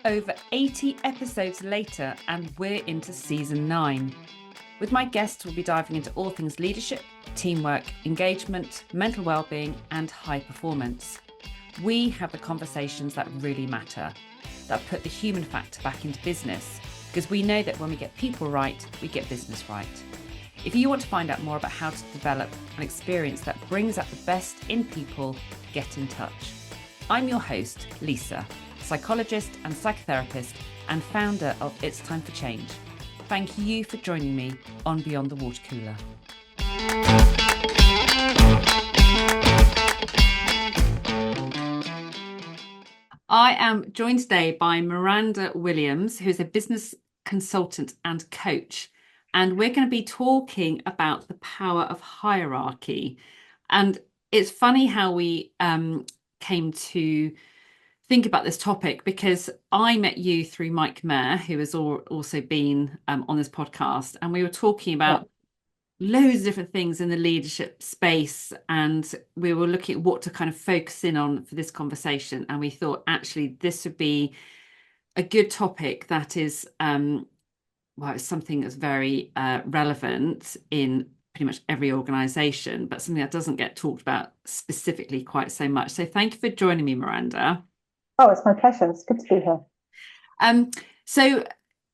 Over 80 episodes later, and we're into season 9. With my guests, we'll be diving into all things leadership, teamwork, engagement, mental well-being, and high performance. We have the conversations that really matter, that put the human factor back into business, because we know that when we get people right, we get business right. If you want to find out more about how to develop an experience that brings out the best in people, get in touch. I'm your host, Lisa, psychologist and psychotherapist and founder of It's Time for Change. Thank you for joining me on Beyond the Water Cooler. I am joined today by Miranda Williams, who's a business consultant and coach. And we're going to be talking about the power of hierarchy. And it's funny how we came to think about this topic, because I met you through Mike Mayer, who has also been on this podcast, and we were talking about loads of different things in the leadership space, and we were looking at what to kind of focus in on for this conversation, and we thought actually this would be a good topic that is it's something that's very relevant in pretty much every organization, but something that doesn't get talked about specifically quite so much. So thank you for joining me, Miranda. Oh, it's my pleasure. It's good to be here. So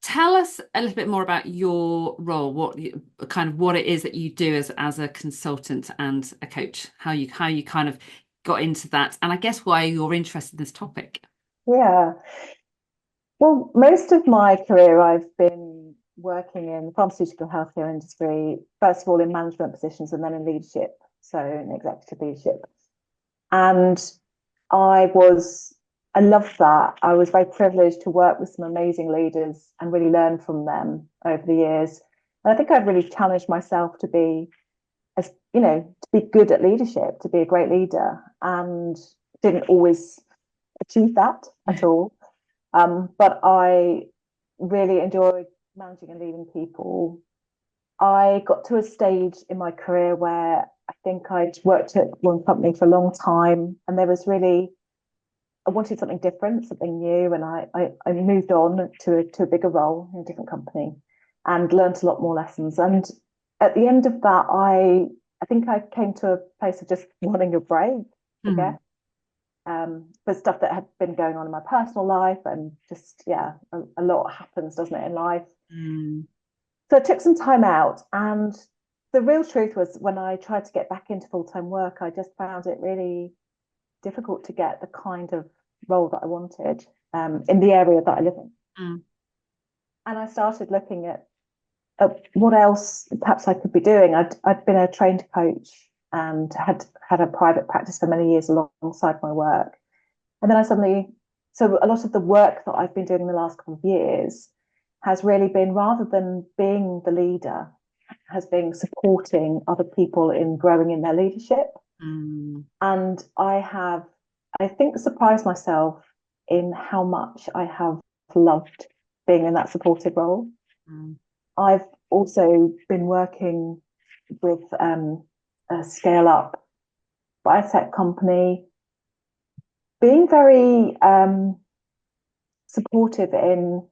tell us a little bit more about your role, what it is that you do as a consultant and a coach, how you kind of got into that, and I guess why you're interested in this topic. Yeah. Well, most of my career I've been working in the pharmaceutical healthcare industry, first of all in management positions and then in leadership, so in executive leadership. And I loved that. I was very privileged to work with some amazing leaders and really learn from them over the years. And I think I've really challenged myself to be good at leadership, to be a great leader, and didn't always achieve that at all. But I really enjoyed managing and leading people. I got to a stage in my career where I think I'd worked at one company for a long time, and I wanted something different, something new, and I moved on to a bigger role in a different company and learned a lot more lessons. And at the end of that, I think I came to a place of just wanting a break, I guess, for stuff that had been going on in my personal life, and just a lot happens, doesn't it, in life? So I took some time out, and the real truth was when I tried to get back into full-time work, I just found it really difficult to get the kind of role that I wanted in the area that I live in. And I started looking at what else perhaps I could be doing. I'd been a trained coach and had a private practice for many years alongside my work. And then so a lot of the work that I've been doing in the last couple of years has really been, rather than being the leader, has been supporting other people in growing in their leadership. And I think, surprised myself in how much I have loved being in that supportive role. I've also been working with a scale-up biotech company, being very supportive in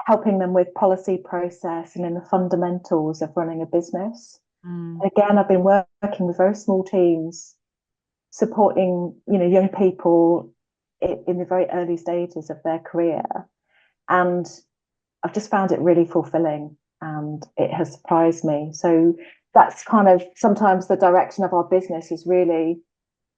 helping them with policy process and in the fundamentals of running a business. Again, I've been working with very small teams, supporting young people in the very early stages of their career, and I've just found it really fulfilling, and it has surprised me. So that's kind of sometimes the direction of our business is really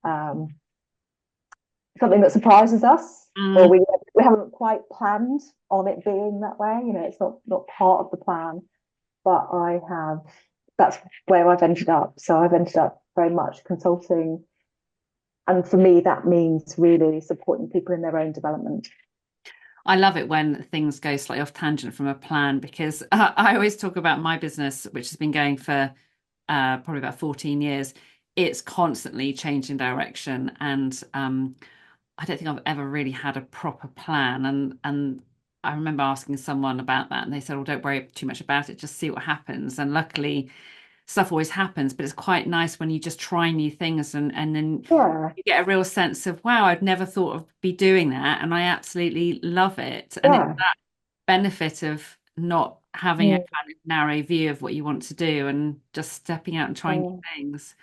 something that surprises us, or we haven't quite planned on it being that way. It's not part of the plan, but that's where I've ended up. So I've ended up very much consulting, and for me that means really supporting people in their own development. I love it when things go slightly off tangent from a plan, because I always talk about my business, which has been going for probably about 14 years. It's constantly changing direction, and I don't think I've ever really had a proper plan. And I remember asking someone about that, and they said, "Well, don't worry too much about it, just see what happens." And luckily, stuff always happens, but it's quite nice when you just try new things and then Yeah, you get a real sense of, wow, I'd never thought of be doing that, and I absolutely love it. And it's yeah. that benefit of not having a Mm. kind of narrow view of what you want to do and just stepping out and trying new Uh, things.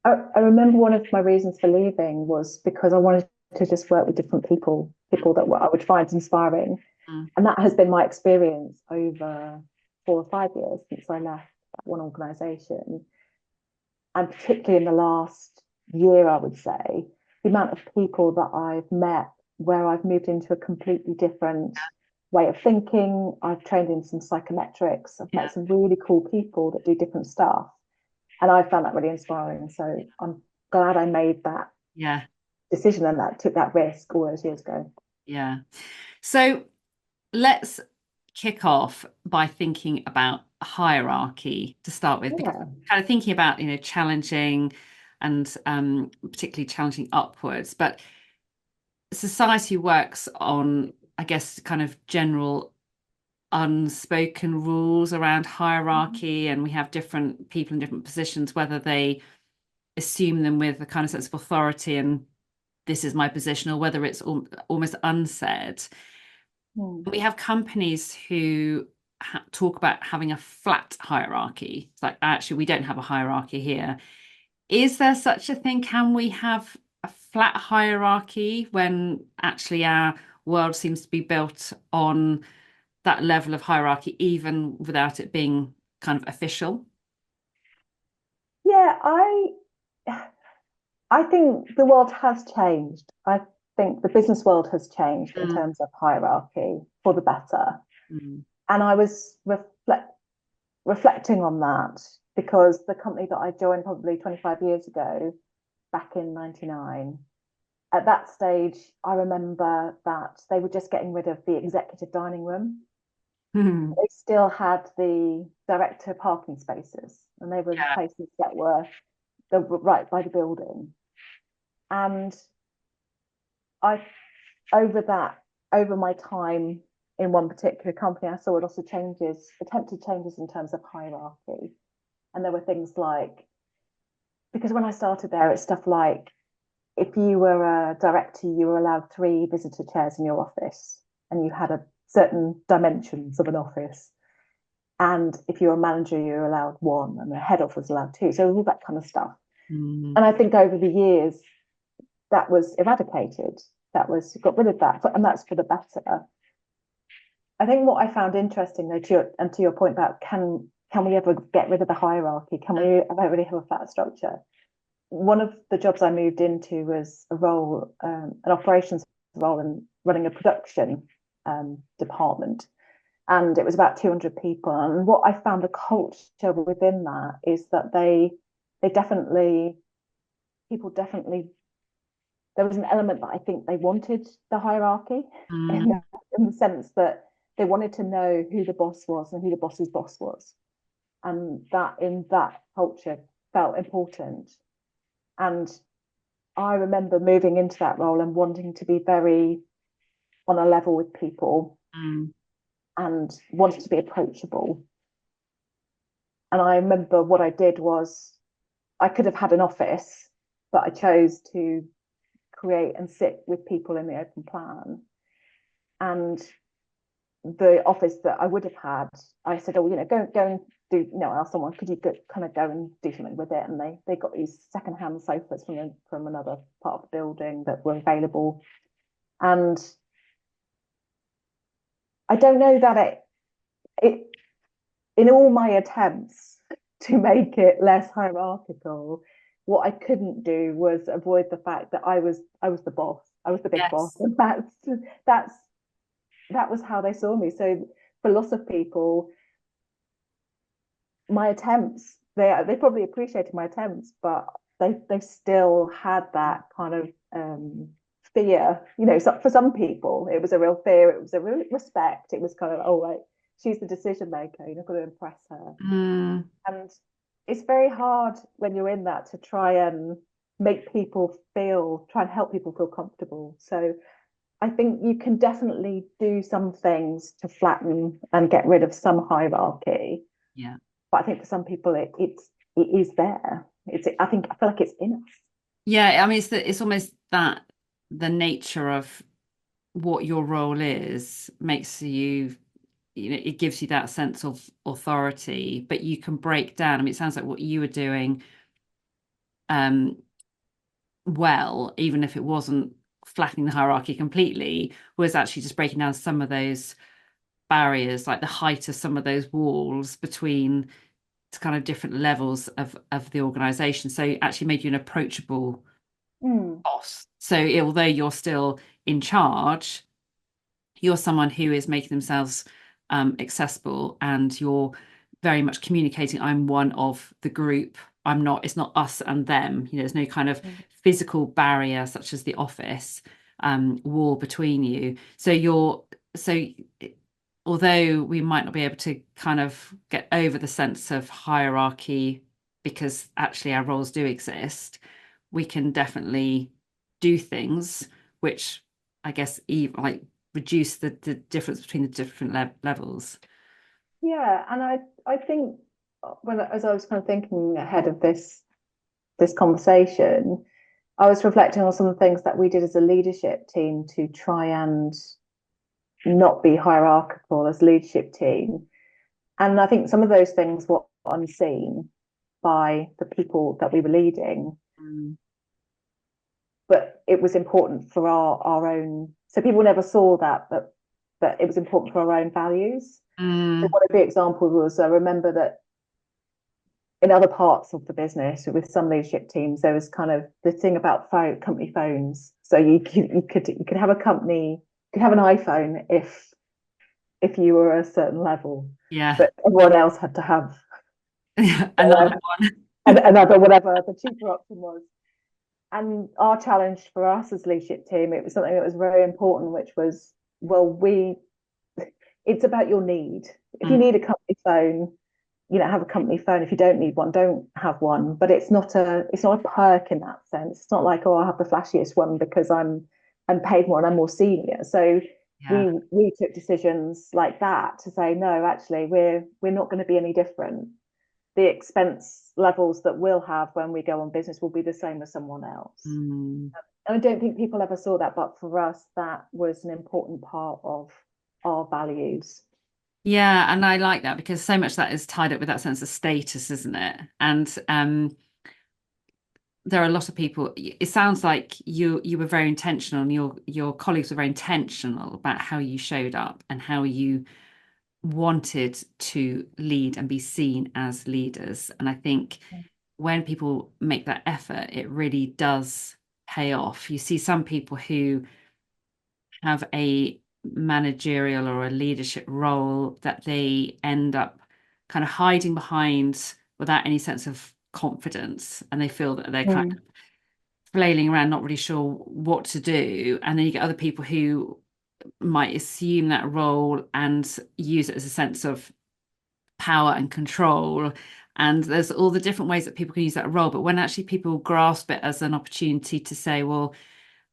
I remember one of my reasons for leaving was because I wanted to just work with different people, people that I would find inspiring. Mm. And that has been my experience over 4 or 5 years since I left that one organization. And particularly in the last year, I would say, the amount of people that I've met where I've moved into a completely different way of thinking. I've trained in some psychometrics. I've Yeah, met some really cool people that do different stuff. And I found that really inspiring. So I'm glad I made that yeah, decision and that took that risk all those years ago. yeah. So let's kick off by thinking about hierarchy to start with, because Yeah. kind of thinking about, challenging and particularly challenging upwards. But society works on, I guess, kind of general unspoken rules around hierarchy, and we have different people in different positions, whether they assume them with a kind of sense of authority and this is my position, or whether it's almost unsaid. Hmm. We have companies who talk about having a flat hierarchy. It's like, actually, we don't have a hierarchy here. Is there such a thing? Can we have a flat hierarchy when actually our world seems to be built on that level of hierarchy, even without it being kind of official? Yeah, I think the world has changed. I think the business world has changed in Mm, terms of hierarchy for the better. mm, And I was reflecting on that because the company that I joined probably 25 years ago, back in 99, at that stage, I remember that they were just getting rid of the executive dining room. mm. They still had the director parking spaces, and they were the Yeah. places that were right by the building. And I over that over my time in one particular company, I saw lots of changes, attempted changes in terms of hierarchy. And there were things like, because when I started there, it's stuff like if you were a director, you were allowed 3 visitor chairs in your office, and you had a certain dimensions of an office. And if you're a manager, you're allowed one, and the head office was allowed two. So all that kind of stuff. Mm, And I think over the years, that was eradicated. That was got rid of that, and that's for the better. I think what I found interesting, though, to your point about can we ever get rid of the hierarchy? Can we ever really have a flat structure? One of the jobs I moved into was a role, an operations role, in running a production department, and it was about 200 people. And what I found the culture within that is that they definitely people definitely there was an element that I think they wanted the hierarchy mm, in the sense that they wanted to know who the boss was and who the boss's boss was. And that in that culture felt important. And I remember moving into that role and wanting to be very on a level with people mm. and wanting to be approachable. And I remember what I did was I could have had an office, but I chose to create and sit with people in the open plan. And the office that I would have had, I said, oh, go and do, ask someone, could you kind of go and do something with it? And they got these secondhand sofas from another part of the building that were available. And I don't know that it in all my attempts to make it less hierarchical, what I couldn't do was avoid the fact that I was the boss. I was the big boss. Yes. And that's that was how they saw me. So for lots of people, my attempts, they probably appreciated my attempts, but they still had that kind of fear. So for some people, it was a real fear. It was a real respect. It was kind of, oh, right, she's the decision maker. You're not going to impress her. Mm, And it's very hard when you're in that to try and try and help people feel comfortable. So I think you can definitely do some things to flatten and get rid of some hierarchy. yeah. but I think for some people it is there. I feel like it's in us. Yeah, I mean it's almost that the nature of what your role is makes you, it gives you that sense of authority, but you can break down. I mean, it sounds like what you were doing um well, even if it wasn't flattening the hierarchy completely, was actually just breaking down some of those barriers, like the height of some of those walls between kind of different levels of the organization. So it actually made you an approachable Mm. boss. So although you're still in charge, you're someone who is making themselves accessible, and you're very much communicating, I'm one of the group. I'm not, it's not us and them. There's no kind of Mm. physical barrier such as the office wall between you. So although we might not be able to kind of get over the sense of hierarchy because actually our roles do exist, we can definitely do things which I guess even like reduce the difference between the different levels. Yeah, and I think when as I was kind of thinking ahead of this conversation, I was reflecting on some of the things that we did as a leadership team to try and not be hierarchical as a leadership team. And I think some of those things were unseen by the people that we were leading, Mm. but it was important for our own. So people never saw that, but it was important for our own values. So Mm. one of the examples was I remember that in other parts of the business with some leadership teams, there was kind of the thing about company phones. So you could have a company, you could have an iPhone if you were a certain level, Yeah. but everyone else had to have Another uh, one. another whatever the cheaper option was. And our challenge for us as leadership team, it was something that was very important, which was, well, it's about your need. If you Mm. need a company phone, have a company phone. If you don't need one, don't have one. But it's not a perk in that sense. It's not like, oh, I have the flashiest one because I'm paid more and I'm more senior. So Yeah. we took decisions like that to say, no, actually we're not going to be any different. The expense levels that we'll have when we go on business will be the same as someone else. Mm. And I don't think people ever saw that, but for us, that was an important part of our values. Yeah, and I like that because so much that is tied up with that sense of status, isn't it? And there are a lot of people. It sounds like you were very intentional, and your colleagues were very intentional about how you showed up and how you wanted to lead and be seen as leaders. And I think when people make that effort, it really does pay off. You see some people who have a managerial or a leadership role that they end up kind of hiding behind without any sense of confidence, and they feel that they're kind of Mm. flailing around, not really sure what to do. And then you get other people who might assume that role and use it as a sense of power and control. And there's all the different ways that people can use that role. But when actually people grasp it as an opportunity to say, well,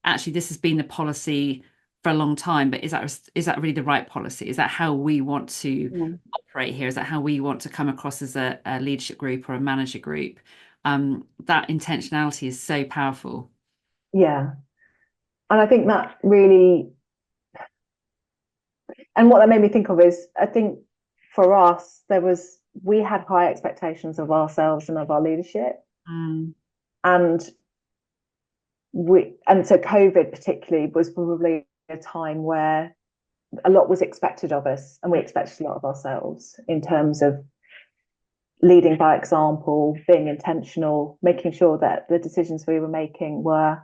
actually, this has been the policy for a long time, but is that really the right policy? Is that how we want to Mm. operate here? Is that how we want to come across as a leadership group or a manager group? That intentionality is so powerful. Yeah. And I think that really, and what that made me think of is, I think for us, we had high expectations of ourselves and of our leadership. Mm. And so COVID particularly was probably a time where a lot was expected of us, and we expected a lot of ourselves in terms of leading by example, being intentional, making sure that the decisions we were making were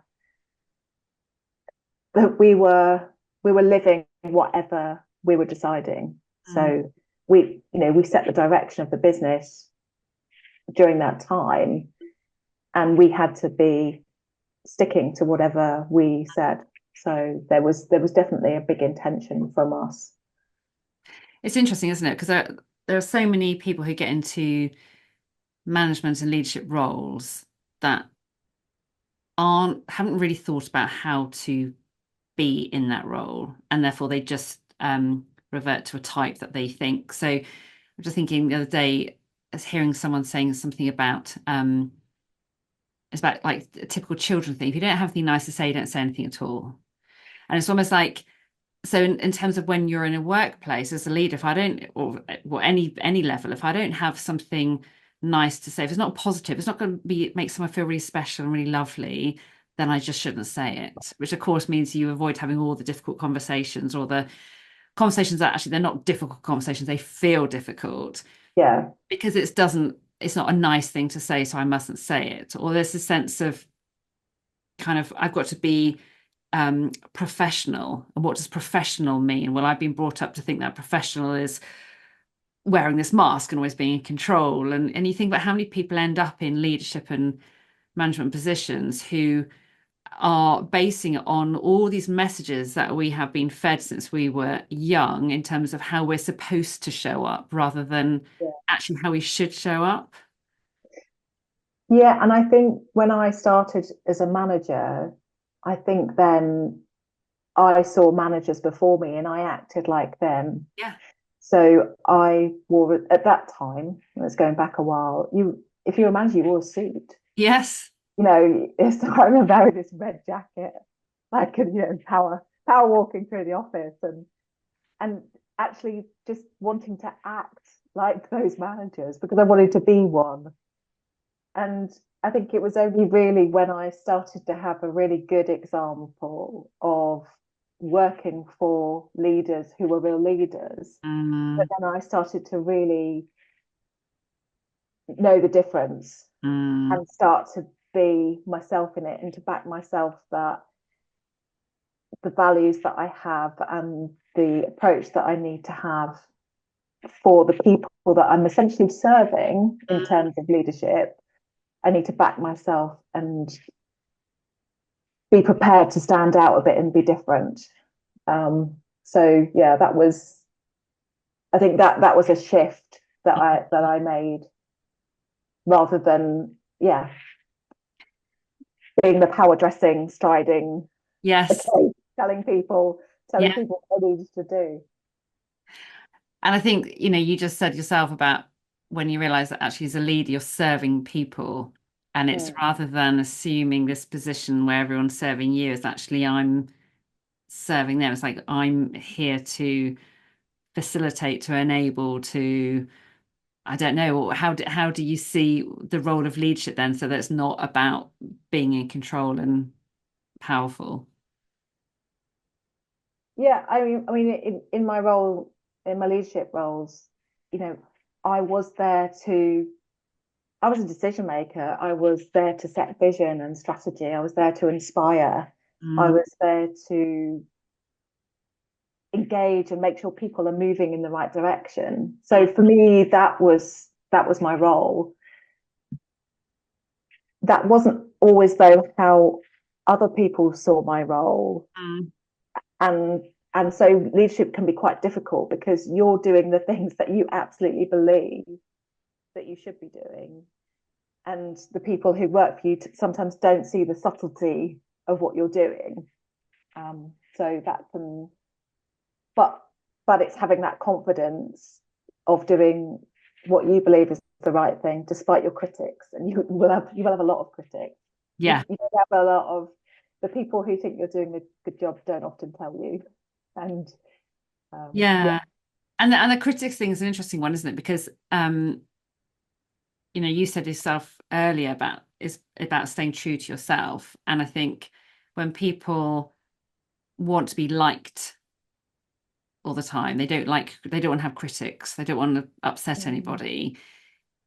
that we were living whatever we were deciding. Mm. So we set the direction of the business during that time, and we had to be sticking to whatever we said. So there was definitely a big intention from us. It's interesting, isn't it? Because there are so many people who get into management and leadership roles that haven't really thought about how to be in that role, and therefore they just revert to a type that they think. So I'm just thinking the other day, as hearing someone saying something about it's about like a typical children thing. If you don't have anything nice to say, you don't say anything at all. And it's almost like so in terms of when you're in a workplace as a leader, if I don't or any level, if I don't have something nice to say, if it's not positive, it's not going to be make someone feel really special and really lovely, then I just shouldn't say it. Which of course means you avoid having all the difficult conversations or the conversations that actually they're not difficult conversations, they feel difficult Yeah. because it's not a nice thing to say, so I mustn't say it. Or there's a sense of kind of I've got to be professional. And what does professional mean? Well, I've been brought up to think that professional is wearing this mask and always being in control. And you think about how many people end up in leadership and management positions who are basing it on all these messages that we have been fed since we were young in terms of how we're supposed to show up rather than Yeah. actually how we should show up. Yeah, and I think when I started as a manager, I think then I saw managers before me and I acted like them. Yeah. So I wore at that time, it's going back a while, if you were a manager, you wore a suit. Yes. So I remember wearing this red jacket, like power walking through the office and actually just wanting to act like those managers because I wanted to be one. And I think it was only really when I started to have a really good example of working for leaders who were real leaders that Mm, then I started to really know the difference mm, and start to be myself in it and to back myself that the values that I have and the approach that I need to have for the people that I'm essentially serving in mm. terms of leadership, I need to back myself and be prepared to stand out a bit and be different. So yeah, I think that was a shift that I made rather than being the power dressing, striding, Yes. okay, telling Yeah. people what they needed to do. And I think, you just said yourself about when you realize that actually as a leader, you're serving people. And it's Mm. rather than assuming this position where everyone's serving you, it's actually I'm serving them. It's like I'm here to facilitate, to enable, to, I don't know, how do you see the role of leadership then? So that it's not about being in control and powerful. Yeah, I mean, in my role, in my leadership roles, you know, I was there to, I was a decision maker. I was there to set vision and strategy. I was there to inspire. I Mm, was there to engage and make sure people are moving in the right direction. So for me, that was my role. That wasn't always though how other people saw my role. mm, And and so leadership can be quite difficult because you're doing the things that you absolutely believe that you should be doing. And the people who work for you sometimes don't see the subtlety of what you're doing. So that can, but but it's having that confidence of doing what you believe is the right thing, despite your critics. And you will have a lot of critics. You, yeah. you don't have a lot of the people who think you're doing a good job don't often tell you. And yeah, Yeah. And the critics thing is an interesting one, isn't it? Because you said yourself earlier about staying true to yourself. And I think when people want to be liked all the time, they don't want to have critics, they don't want to upset mm, anybody,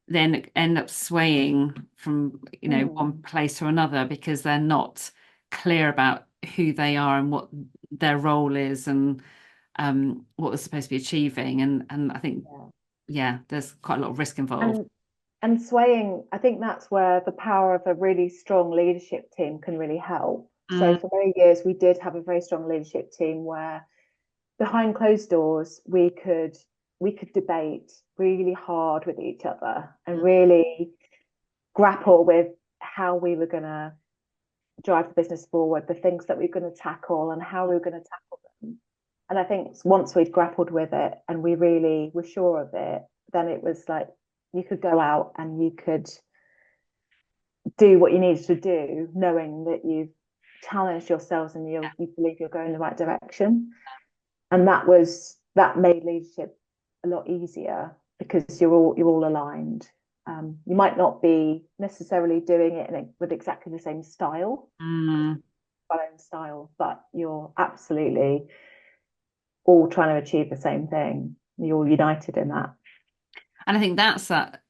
then end up swaying from, mm, one place to another because they're not clear about who they are and what their role is and what they're supposed to be achieving. And I think, yeah. yeah, there's quite a lot of risk involved. And swaying, I think that's where the power of a really strong leadership team can really help. So Mm, for many years, we did have a very strong leadership team where behind closed doors we could debate really hard with each other and really grapple with how we were going to drive the business forward, the things that we were going to tackle and how we were going to tackle them. And I think once we'd grappled with it and we really were sure of it, then it was like You could go out and you could do what you needed to do, knowing that you've challenged yourselves and you believe you're going the right direction. And that made leadership a lot easier because you're all aligned. You might not be necessarily doing it with exactly the same style, Mm. but you're absolutely all trying to achieve the same thing. You're united in that. And I think that's that,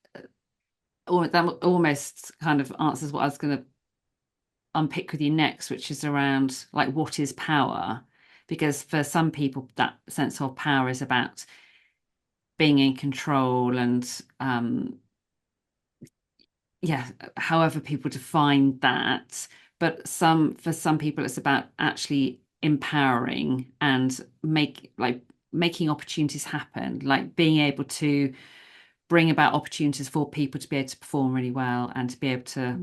or that almost kind of answers what I was going to unpick with you next, which is around like what is power? Because for some people, that sense of power is about being in control and yeah, however people define that. But for some people, it's about actually empowering and making opportunities happen, like being able to bring about opportunities for people to be able to perform really well and to be able to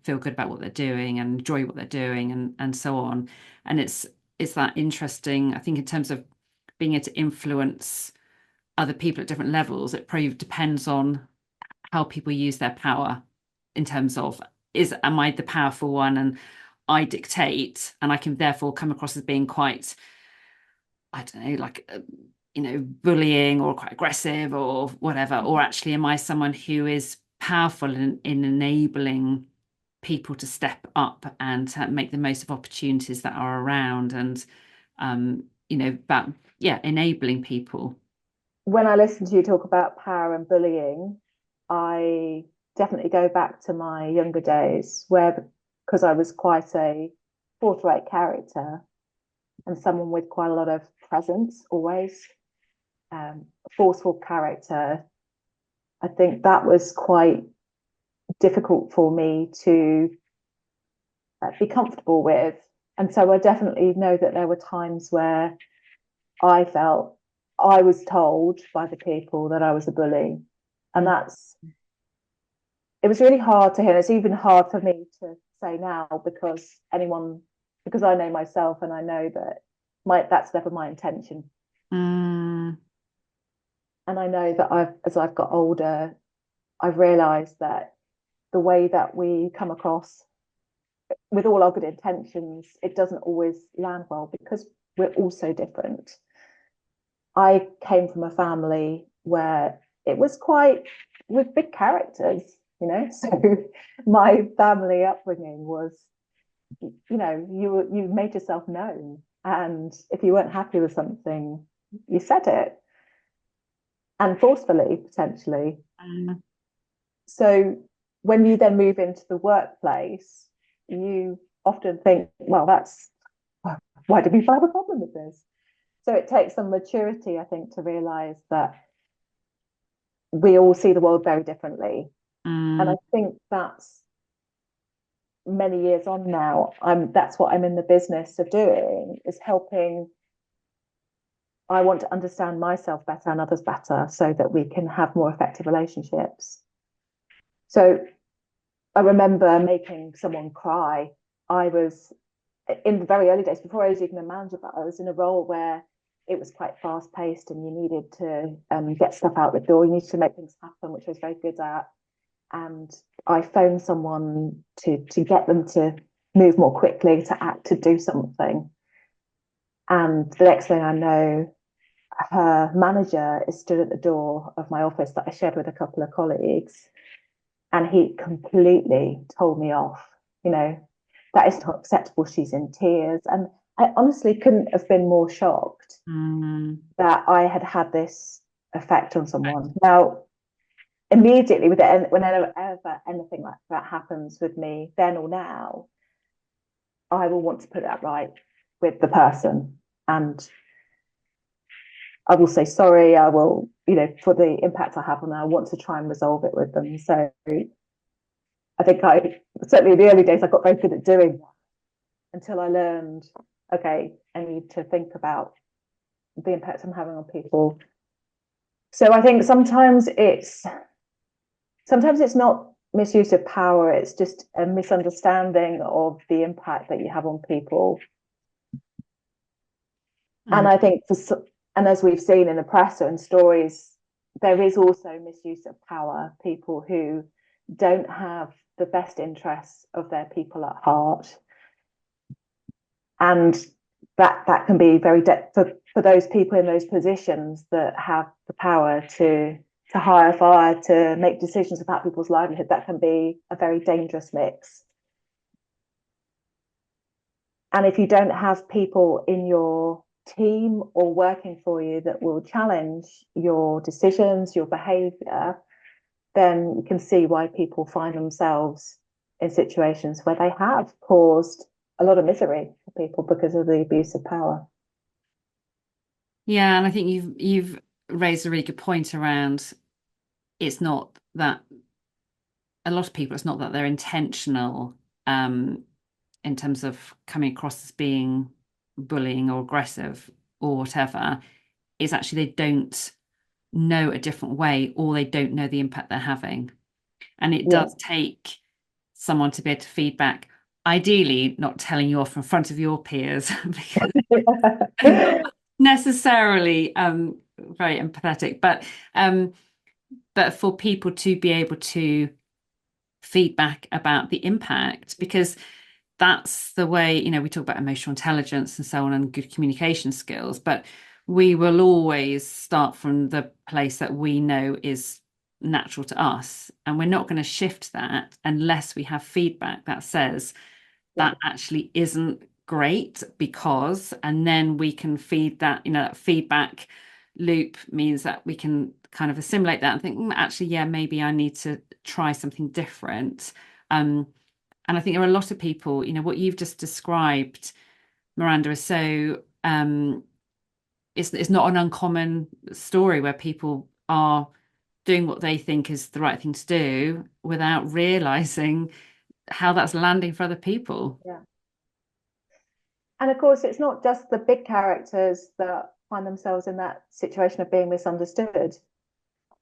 feel good about what they're doing and enjoy what they're doing and so on. And it's that interesting, I think, in terms of being able to influence other people at different levels. It probably depends on how people use their power in terms of am I the powerful one and I dictate and I can therefore come across as being quite, I don't know, like bullying or quite aggressive or whatever, or actually am I someone who is powerful in enabling people to step up and to make the most of opportunities that are around and about enabling people. When I listen to you talk about power and bullying, I definitely go back to my younger days where, because I was quite a forthright character and someone with quite a lot of presence, always forceful character, I think that was quite difficult for me to be comfortable with. And so I definitely know that there were times where I felt I was told by the people that I was a bully. And it was really hard to hear. It's even hard for me to say now because I know myself and I know that that's never my intention. Mm. And I know that as I've got older, I've realized that the way that we come across with all our good intentions, it doesn't always land well because we're all so different. I came from a family where it was quite with big characters, So my family upbringing was, you made yourself known, and if you weren't happy with something, you said it, and forcefully potentially. Mm. So when you then move into the workplace, you often think, well, why do people have a problem with this? So it takes some maturity, I think, to realize that we all see the world very differently. And I Mm. think that's many years on now. That's what I'm in the business of doing, is helping. I want to understand myself better and others better so that we can have more effective relationships. So I remember making someone cry. I was in the very early days, before I was even a manager, but I was in a role where it was quite fast paced and you needed to get stuff out the door. You needed to make things happen, which I was very good at. And I phoned someone to get them to move more quickly, to act, to do something. And the next thing I know, her manager is stood at the door of my office that I shared with a couple of colleagues. And he completely told me off. That is not acceptable. She's in tears. And I honestly couldn't have been more shocked Mm. that I had this effect on someone. Now, immediately whenever anything like that happens with me, then or now, I will want to put that right with the person. And I will say sorry. I will, for the impact I have on them, I want to try and resolve it with them. So I think certainly in the early days, I got very good at doing that until I learned, okay, I need to think about the impact I'm having on people. So I think sometimes it's not misuse of power, it's just a misunderstanding of the impact that you have on people. And Mm. I think and as we've seen in the press and stories, there is also misuse of power, people who don't have the best interests of their people at heart. And that can be very for those people in those positions that have the power to hire, fire, to make decisions about people's livelihood. That can be a very dangerous mix. And if you don't have people in your team or working for you that will challenge your decisions, your behavior, then you can see why people find themselves in situations where they have caused a lot of misery for people because of the abuse of power. Yeah, and I think you've raised a really good point around it's not that a lot of people, it's not that they're intentional in terms of coming across as being bullying or aggressive or whatever. It's actually they don't know a different way or they don't know the impact they're having. And it Yeah. does take someone to be able to feedback, ideally not telling you off in front of your peers because not necessarily very empathetic, but for people to be able to feedback about the impact, because that's the way, we talk about emotional intelligence and so on and good communication skills, but we will always start from the place that we know is natural to us. And we're not going to shift that unless we have feedback that says Yeah. that actually isn't great because, and then we can feed that, that feedback loop means that we can kind of assimilate that and think, actually, yeah, maybe I need to try something different. And I think there are a lot of people, what you've just described, Miranda, is so it's not an uncommon story where people are doing what they think is the right thing to do without realizing how that's landing for other people. Yeah. And of course, it's not just the big characters that find themselves in that situation of being misunderstood.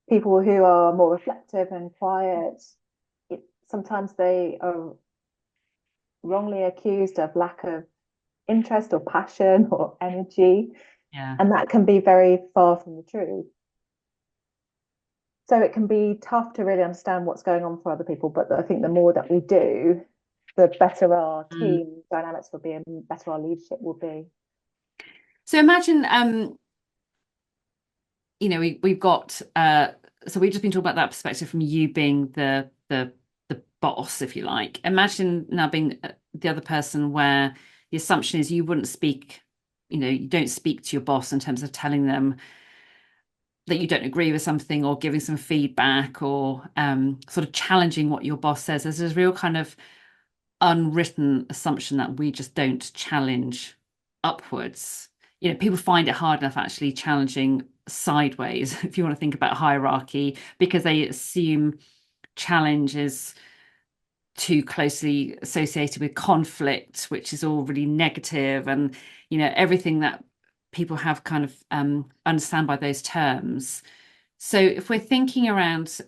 People who are more reflective and quiet, sometimes they are wrongly accused of lack of interest or passion or energy. Yeah. And that can be very far from the truth. So it can be tough to really understand what's going on for other people. But I think the more that we do, the better our Mm. team dynamics will be and better our leadership will be. So imagine, we've got so we've just been talking about that perspective from you being the boss, if you like. Imagine now being the other person where the assumption is you wouldn't speak, you don't speak to your boss in terms of telling them that you don't agree with something or giving some feedback or sort of challenging what your boss says. There's a real kind of unwritten assumption that we just don't challenge upwards. People find it hard enough actually challenging sideways, if you want to think about hierarchy, because they assume challenge is too closely associated with conflict, which is all really negative, and everything that people have kind of understand by those terms. So if we're thinking around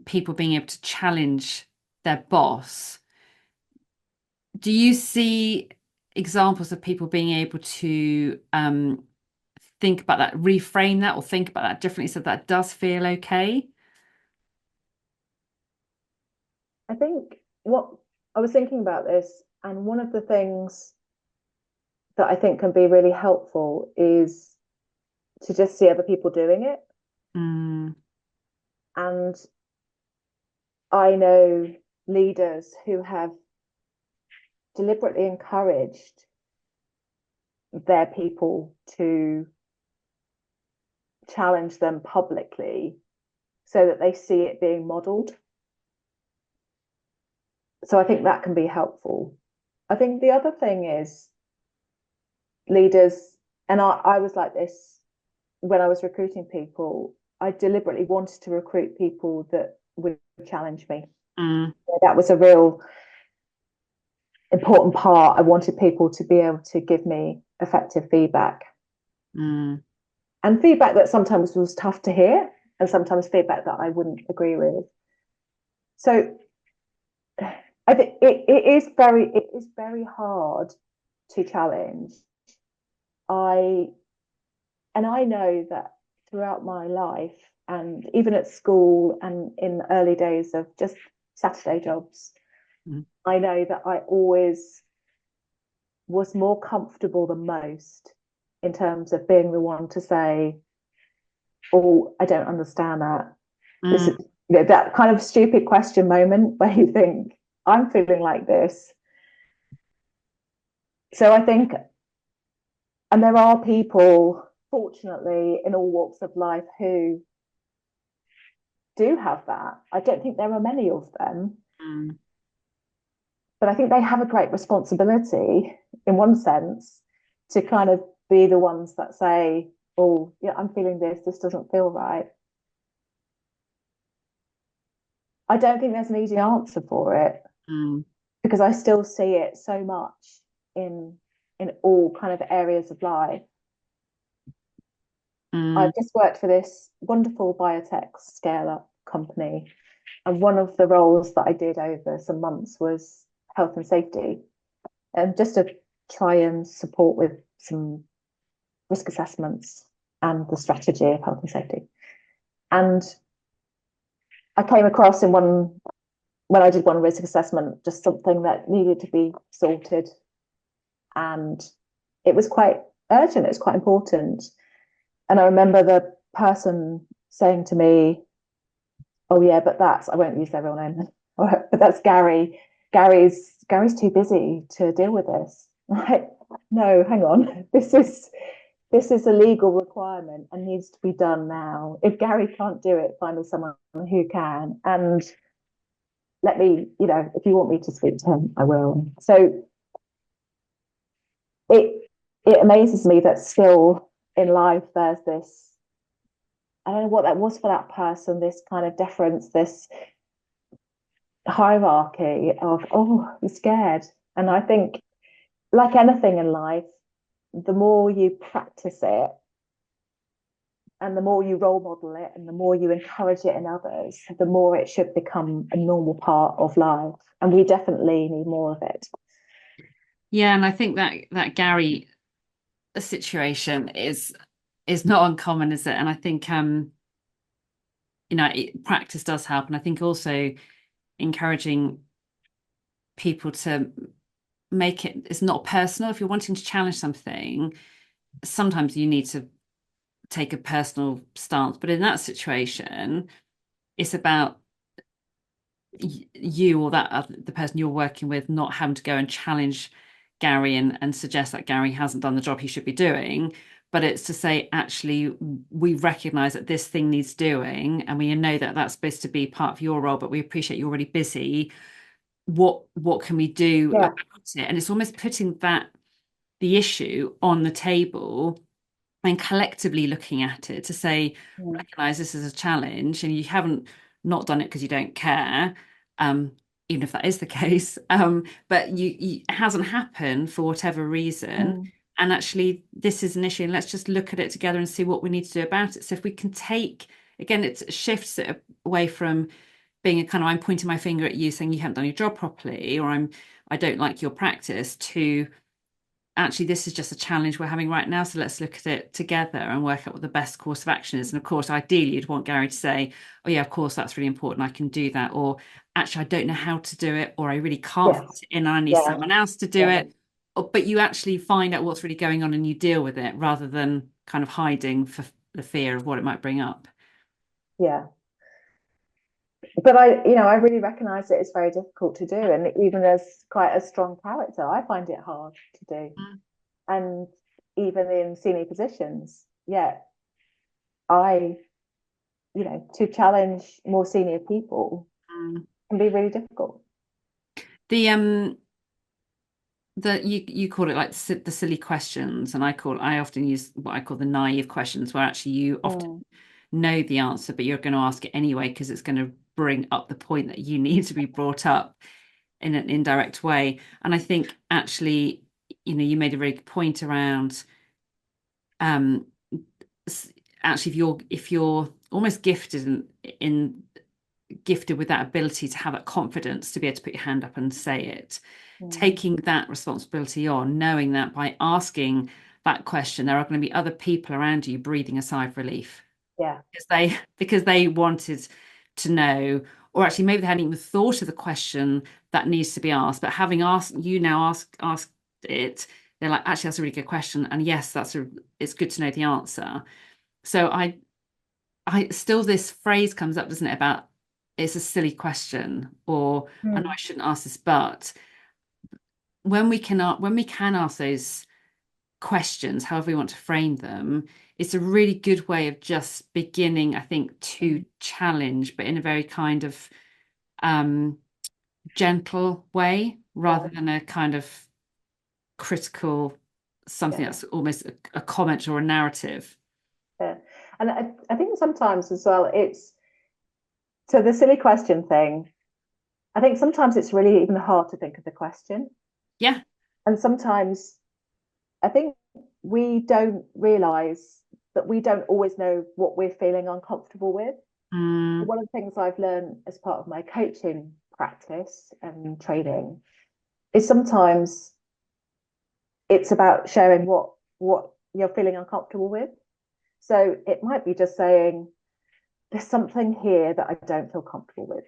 people being able to challenge their boss, do you see examples of people being able to think about that, reframe that, or think about that differently so that does feel okay? I think what I was thinking about this, and one of the things that I think can be really helpful is to just see other people doing it. Mm, And I know leaders who have deliberately encouraged their people to challenge them publicly so that they see it being modeled. So I think that can be helpful. I think the other thing is leaders, and I was like this when I was recruiting people, I deliberately wanted to recruit people that would challenge me. mm, That was a real important part. I wanted people to be able to give me effective feedback, mm. and feedback that sometimes was tough to hear, and sometimes feedback that I wouldn't agree with. So I think it is very hard to challenge. I know that throughout my life, and even at school and in the early days of just Saturday jobs, Mm. I know that I always was more comfortable than most in terms of being the one to say, "Oh, I don't understand that." This Mm. is, that kind of stupid question moment where you think, "I'm feeling like this." So I think, and there are people, fortunately, in all walks of life who do have that. I don't think there are many of them, Mm. but I think they have a great responsibility in one sense to kind of be the ones that say, "Oh, yeah, I'm feeling this. This doesn't feel right." I don't think there's an easy answer for it Mm. because I still see it so much in all kind of areas of life. Mm. I've just worked for this wonderful biotech scale up company, and one of the roles that I did over some months was health and safety, and just to try and support with some risk assessments and the strategy of health and safety. And I came across in one, when I did one risk assessment, just something that needed to be sorted. And it was quite urgent, it was quite important. And I remember the person saying to me, "Oh yeah, but that's," I won't use their real name, "but that's Gary. Gary's too busy to deal with this." Like, no, hang on. This is a legal requirement and needs to be done now. If Gary can't do it, find me someone who can. And let me, if you want me to speak to him, I will. So it it amazes me that still in life there's this, I don't know what that was for that person, this kind of deference, this hierarchy of, "Oh, I'm scared." And I think, like anything in life, the more you practice it and the more you role model it and the more you encourage it in others, the more it should become a normal part of life. And we definitely need more of it. Yeah, and I think that Gary situation is not uncommon, is it? And I think practice does help, and I think also encouraging people to make it's not personal. If you're wanting to challenge something, sometimes you need to take a personal stance, but in that situation, it's about you or the person you're working with not having to go and challenge Gary and suggest that Gary hasn't done the job he should be doing. But it's to say, actually, we recognize that this thing needs doing, and we know that that's supposed to be part of your role, but we appreciate you're already busy. What can we do Yeah. about it? And it's almost putting the issue on the table and collectively looking at it to say, Mm. recognize this as a challenge, and you haven't not done it because you don't care, um, even if that is the case, but it hasn't happened for whatever reason. Mm. And actually, this is an issue, and let's just look at it together and see what we need to do about it. So if we can take, again, it shifts it away from being a kind of I'm pointing my finger at you saying you haven't done your job properly, or I don't like your practice, to actually this is just a challenge we're having right now, so let's look at it together and work out what the best course of action is. And of course, ideally you'd want Gary to say, "Oh yeah, of course, that's really important, I can do that," or "Actually, I don't know how to do it," or "I really can't fit Yes. it in, I need Yeah. someone else to do Yeah. it." But you actually find out what's really going on and you deal with it rather than kind of hiding for the fear of what it might bring up. Yeah. But I really recognize that it's very difficult to do. And even as quite a strong character, I find it hard to do. Mm. And even in senior positions, yeah, I, to challenge more senior people Mm. can be really difficult. The you call it like the silly questions, and I often use what I call the naive questions, where actually you often Mm. know the answer, but you're going to ask it anyway because it's going to bring up the point that you need to be brought up in an indirect way. And I think actually, you made a very good point around um actually if you're almost gifted in gifted with that ability to have that confidence to be able to put your hand up and say it, Mm. taking that responsibility on, knowing that by asking that question, there are going to be other people around you breathing a sigh of relief. Yeah. because they wanted to know, or actually maybe they hadn't even thought of the question that needs to be asked. But having asked you now asked it, they're like, actually, that's a really good question. And yes, it's good to know the answer. So I still this phrase comes up, doesn't it, about it's a silly question, or I know I Mm. shouldn't ask this, but when we can ask those questions, however we want to frame them, it's a really good way of just beginning, I think, to challenge, but in a very kind of um, gentle way, rather Yeah. than a kind of critical something Yeah. that's almost a comment or a narrative. Yeah. And I think sometimes as well, it's so the silly question thing. I think sometimes it's really even hard to think of the question. Yeah. And sometimes I think we don't realize that we don't always know what we're feeling uncomfortable with. Mm, One of the things I've learned as part of my coaching practice and training is sometimes it's about sharing what you're feeling uncomfortable with. So it might be just saying, there's something here that I don't feel comfortable with.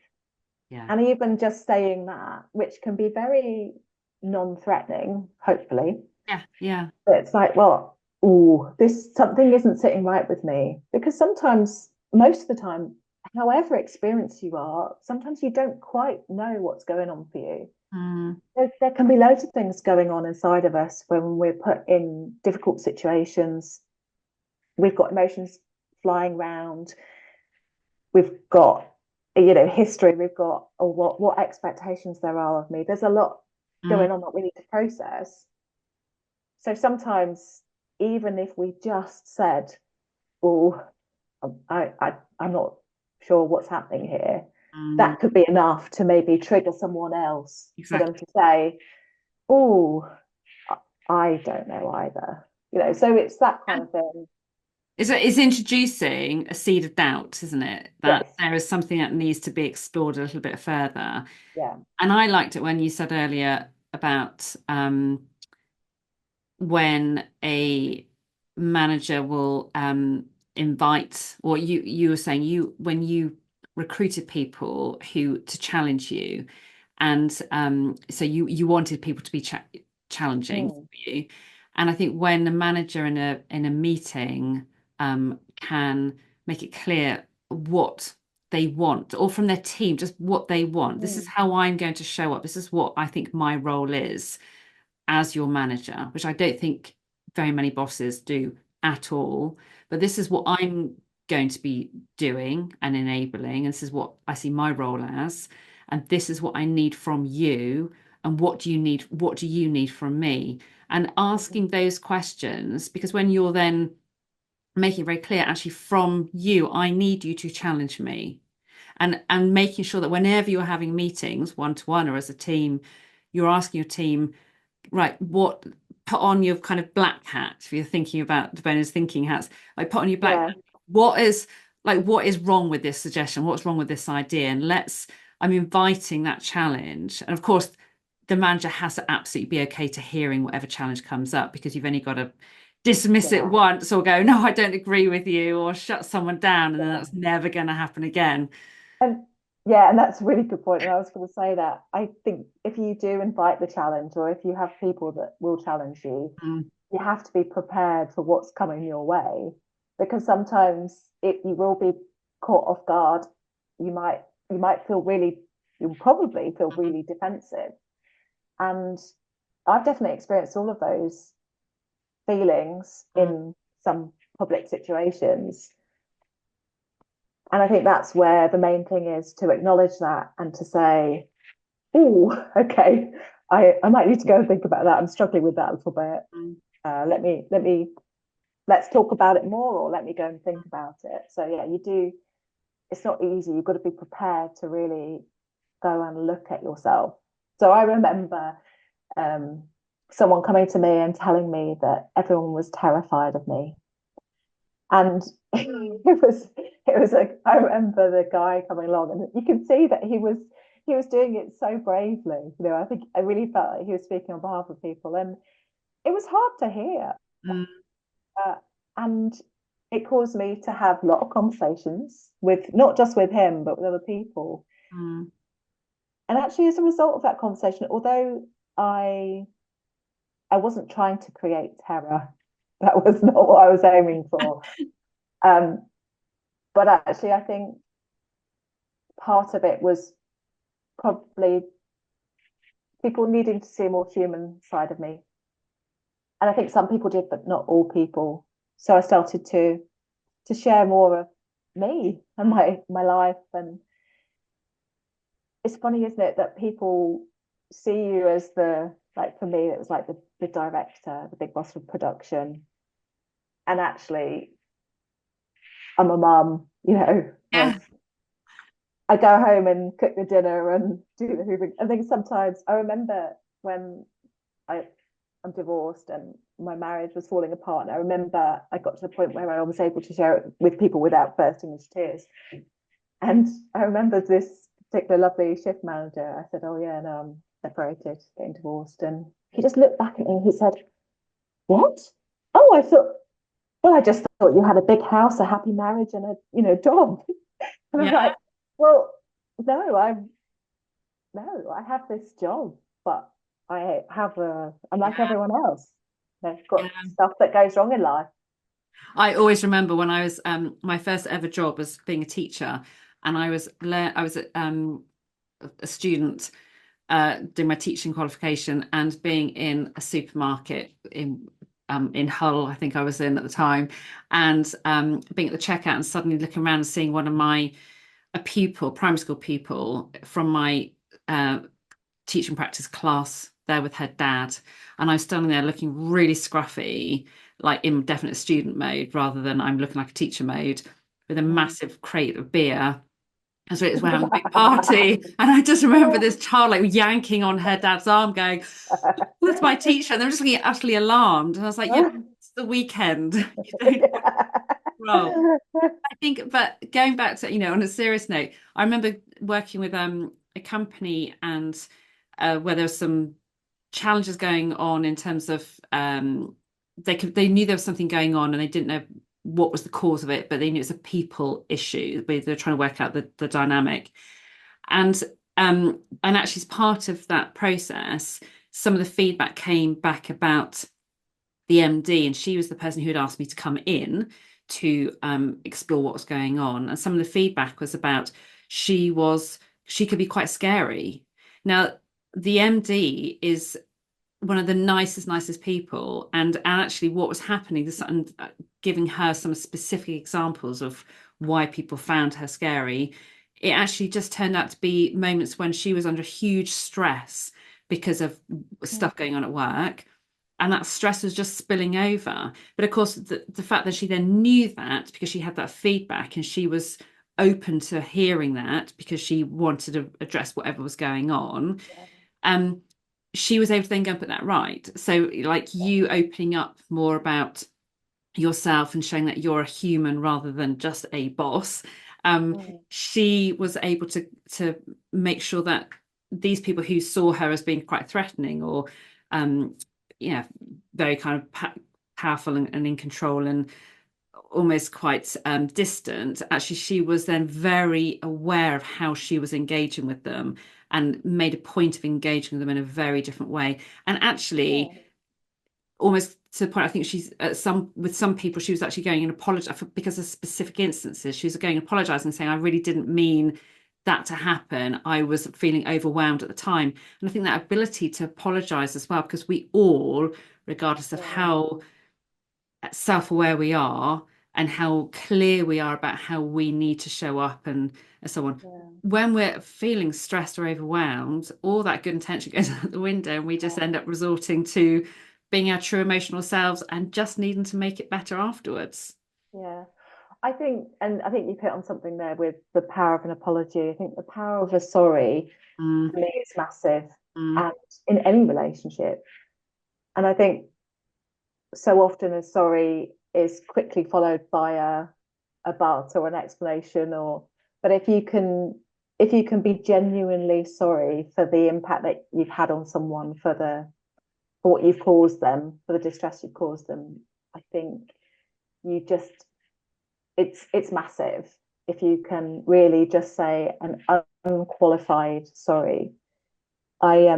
yeah. And even just saying that, which can be very non-threatening, hopefully, Yeah. Yeah. but it's like, well, oh, this something isn't sitting right with me. Because sometimes, most of the time, however experienced you are, sometimes you don't quite know what's going on for you. Mm, There can be loads of things going on inside of us when we're put in difficult situations. We've got emotions flying around. We've got, history. We've got, oh, what expectations there are of me. There's a lot mm, going on that we need to process. So sometimes, even if we just said, oh, I'm not sure what's happening here, mm. that could be enough to maybe trigger someone else for them Exactly. to say, oh, I don't know either. So it's that kind of thing. It's introducing a seed of doubt, isn't it? That Yes. there is something that needs to be explored a little bit further. Yeah. And I liked it when you said earlier about when a manager will invite, or you were saying you when you recruited people who to challenge you, and so you wanted people to be challenging for Mm. you, and I think when a manager in a meeting can make it clear what they want, or from their team, just what they want. This is Mm. how I'm going to show up. This is what I think my role is as your manager, which I don't think very many bosses do at all. But this is what I'm going to be doing and enabling. And this is what I see my role as. And this is what I need from you. And what do you need? What do you need from me? And asking those questions, because when you're then making it very clear, actually, from you, I need you to challenge me. And making sure that whenever you're having meetings, one to one or as a team, you're asking your team, right, what put on your kind of black hat if you're thinking about the bonus thinking hats, like put on your black Yeah. hat. What is wrong with this suggestion? What's wrong with this idea? And I'm inviting that challenge. And of course, the manager has to absolutely be okay to hearing whatever challenge comes up because you've only got to dismiss it Yeah. once or go, no, I don't agree with you, or shut someone down, and then Yeah. that's never going to happen again. And yeah, and that's a really good point. And I was going to say that I think if you do invite the challenge, or if you have people that will challenge you, Mm, you have to be prepared for what's coming your way, because sometimes you will be caught off guard. You might feel really, you'll probably feel really defensive. And I've definitely experienced all of those feelings mm, in some public situations. And I think that's where the main thing is, to acknowledge that and to say, oh, okay, I might need to go and think about that. I'm struggling with that a little bit. mm, Let's talk about it more, or let me go and think about it. So yeah, you do. It's not easy. You've got to be prepared to really go and look at yourself. So I remember um, someone coming to me and telling me that everyone was terrified of me, and I remember the guy coming along, and you can see that he was doing it so bravely. I think I really felt like he was speaking on behalf of people, and it was hard to hear. mm. Uh, and it caused me to have a lot of conversations with not just with him, but with other people. Mm. And actually, as a result of that conversation, although I I wasn't trying to create terror, that was not what I was aiming for. Um, but actually, I think part of it was probably people needing to see a more human side of me. And I think some people did, but not all people. So I started to share more of me and my life. And it's funny, isn't it, that people see you as the, like for me, it was like the director, the big boss of production. And actually, I'm a mum, Yeah. of I go home and cook the dinner and do the hoovering. I think sometimes I remember when I I'm divorced and my marriage was falling apart. And I remember I got to the point where I was able to share it with people without bursting into tears. And I remember this particular lovely shift manager. I said, "Oh yeah, no, I'm separated, getting divorced." And he just looked back at me and he said, "What? Oh, I thought. Well, I just thought you had a big house, a happy marriage, and a job." And I'm Yeah. like, "Well, no, I have this job, but I'm like Yeah. everyone else. I've got Yeah. stuff that goes wrong in life." I always remember when I was my first ever job was being a teacher, and I was a student doing my teaching qualification and being in a supermarket in Hull, I think I was in at the time, and being at the checkout and suddenly looking around and seeing one of my a pupil, primary school pupil from my uh, teaching practice class there with her dad. And I was standing there looking really scruffy, like in definite student mode rather than I'm looking like a teacher mode with a Mm. massive crate of beer. And so we're having a big party. And I just remember this child like yanking on her dad's arm, going, "That's my teacher." And they're just looking utterly alarmed. And I was like, "Yeah, it's the weekend. You don't roll." I think, but going back to, on a serious note, I remember working with a company and where there was some challenges going on in terms of they knew there was something going on and they didn't know what was the cause of it, but they knew it's a people issue. They're trying to work out the dynamic. And and actually as part of that process, some of the feedback came back about the MD, and she was the person who had asked me to come in to explore what was going on. And some of the feedback was about she could be quite scary. Now, the MD is one of the nicest people, and actually what was happening, and giving her some specific examples of why people found her scary. It actually just turned out to be moments when she was under huge stress because of stuff going on at work, and that stress was just spilling over. But of course, the fact that she then knew that because she had that feedback and she was open to hearing that because she wanted to address whatever was going on, um, she was able to then go and put that right. So, like you opening up more about yourself and showing that you're a human rather than just a boss, Mm. she was able to make sure that these people who saw her as being quite threatening or um, yeah, very kind of powerful and in control and almost quite distant, actually, she was then very aware of how she was engaging with them and made a point of engaging with them in a very different way. And actually, Yeah. almost to the point, I think she's some with some people, she was actually going and apologize because of specific instances. She was going and apologizing, saying, "I really didn't mean that to happen. I was feeling overwhelmed at the time." And I think that ability to apologize as well, because we all, regardless of Yeah. how self-aware we are and how clear we are about how we need to show up and so on. Yeah. When we're feeling stressed or overwhelmed, all that good intention goes out the window and we just end up resorting to being our true emotional selves and just needing to make it better afterwards. Yeah. I think you've hit on something there with the power of an apology. I think the power of a sorry Mm, for me is massive, mm, and in any relationship. And I think so often a sorry is quickly followed by a but or an explanation, or but if you can be genuinely sorry for the impact that you've had on someone, for what you've caused them, for the distress you've caused them, I think you just it's massive if you can really just say an unqualified sorry. I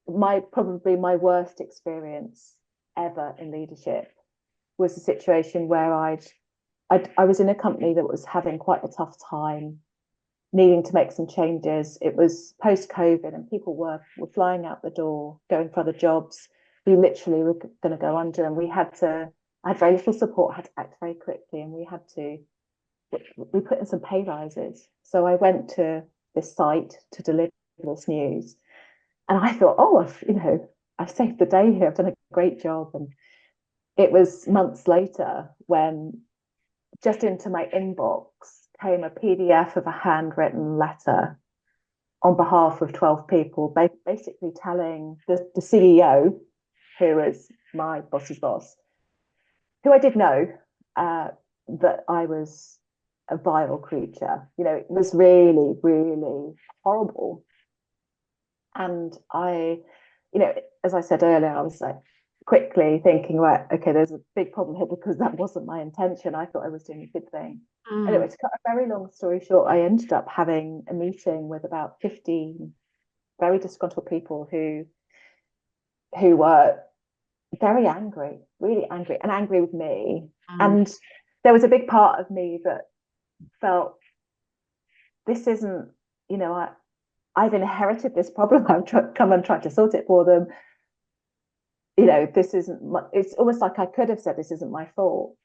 my probably my worst experience ever in leadership was a situation where I was in a company that was having quite a tough time, needing to make some changes. It was post COVID, and people were flying out the door, going for other jobs. We literally were going to go under, and we had to. I had very little support. Had to act very quickly, and we had to. We put in some pay rises. So I went to this site to deliver this news, and I thought, oh, I've saved the day here. I've done a great job. And it was months later when just into my inbox came a PDF of a handwritten letter on behalf of 12 people, basically telling the CEO, who was my boss's boss, who I did know, that I was a vile creature. It was really, really horrible. And as I said earlier, I was like quickly thinking, right, okay, there's a big problem here because that wasn't my intention. I thought I was doing a good thing. Anyway, to cut a very long story short, I ended up having a meeting with about 15 very disgruntled people who were very angry, really angry, and angry with me. And there was a big part of me that felt, this isn't, I've inherited this problem. I've come and tried to sort it for them. This isn't. It's almost like I could have said, this isn't my fault.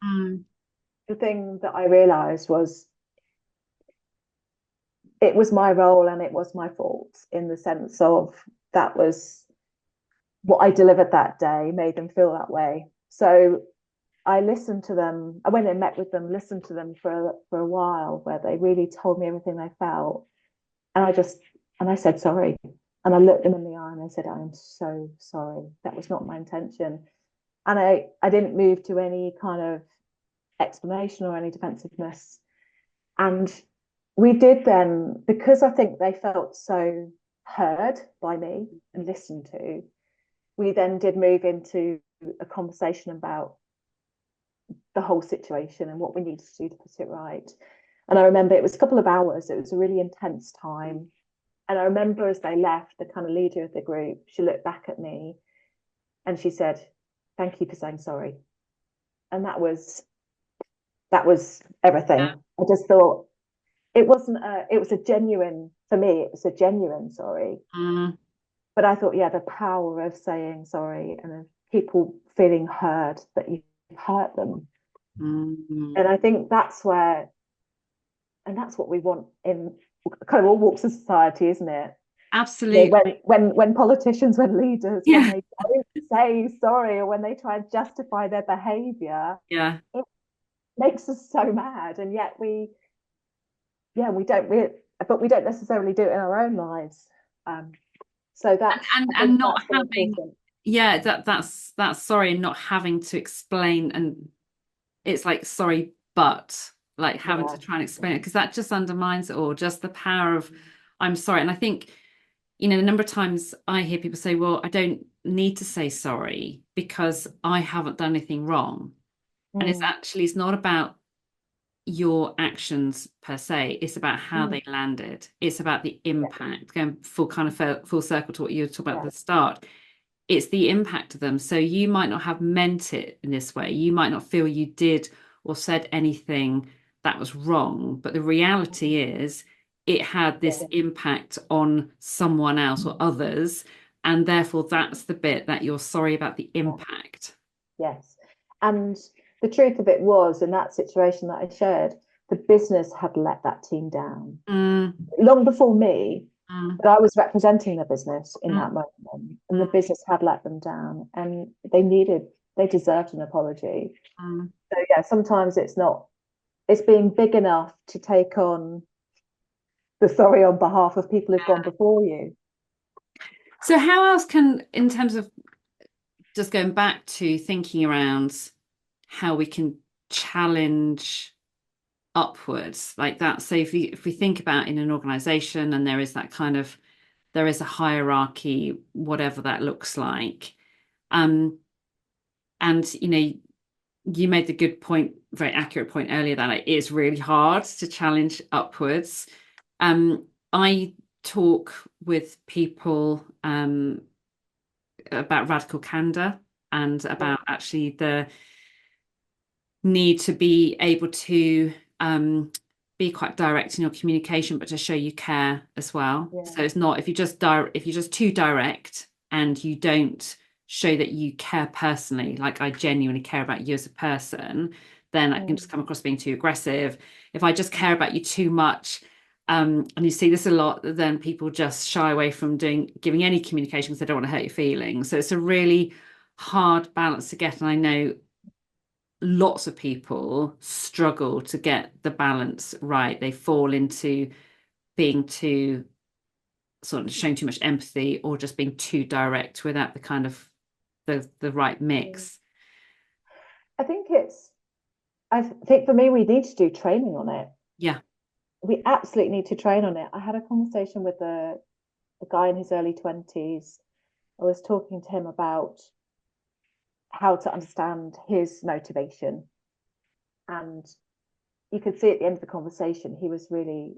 The thing that I realized was, it was my role and it was my fault, in the sense of that was what I delivered that day, made them feel that way. So I listened to them. I went and met with them, listened to them for a while, where they really told me everything they felt. And I said sorry. And I looked them in the eye and I said, I am so sorry. That was not my intention. And I didn't move to any kind of explanation or any defensiveness. And we did then, because I think they felt so heard by me and listened to, we then did move into a conversation about the whole situation and what we needed to do to put it right. And I remember it was a couple of hours. It was a really intense time. And I remember as they left, the kind of leader of the group, she looked back at me and she said, thank you for saying sorry. And that was everything. Yeah. I just thought, it was a genuine, for me, it was a genuine sorry. But I thought, yeah, the power of saying sorry and of people feeling heard, that you've hurt them. And I think that's what we want in kind of all walks of society, isn't it? Absolutely. When politicians, when leaders, Yeah. when they don't say sorry, or when they try and justify their behavior, Yeah. it makes us so mad. And yet we don't necessarily do it in our own lives. So that's, I think And not that's really having, important. yeah, that's sorry, and not having to explain, and it's like sorry, but like having to Yeah. try and explain it, because that just undermines it all, just the power of I'm sorry. And I think, the number of times I hear people say, well, I don't need to say sorry because I haven't done anything wrong. And it's not about your actions per se, it's about how they landed. It's about the Yeah. impact, going full circle to what you were talking about Yeah. at the start. It's the impact of them. So you might not have meant it in this way. You might not feel you did or said anything that was wrong, but the reality is it had this Yeah. impact on someone else or others, and therefore that's the bit that you're sorry about, the Yeah. impact. Yes. And the truth of it was, in that situation that I shared, the business had let that team down Mm, long before me, mm, but I was representing the business in mm, that moment, and the mm, business had let them down, and they deserved an apology. mm. So yeah, sometimes it's being big enough to take on the sorry on behalf of people who've gone before you. So how else can, in terms of just going back to thinking around how we can challenge upwards like that. So if we think about in an organization, and there is that kind of, there is a hierarchy, whatever that looks like. And you made the good point, very accurate point earlier that it is really hard to challenge upwards. I talk with people about radical candor and about actually the need to be able to be quite direct in your communication, but to show you care as well. Yeah. So it's not if you're just too direct and you don't show that you care personally, like I genuinely care about you as a person, then I can just Mm. come across being too aggressive. If I just care about you too much, and you see this a lot, then people just shy away from giving any communication because they don't want to hurt your feelings. So it's a really hard balance to get. And I know lots of people struggle to get the balance right. They fall into being too sort of showing too much empathy or just being too direct without the kind of the right Mm. mix. I think I think for me, we need to do training on it. Yeah. We absolutely need to train on it. I had a conversation with a guy in his early 20s. I was talking to him about how to understand his motivation. And you could see at the end of the conversation, he was really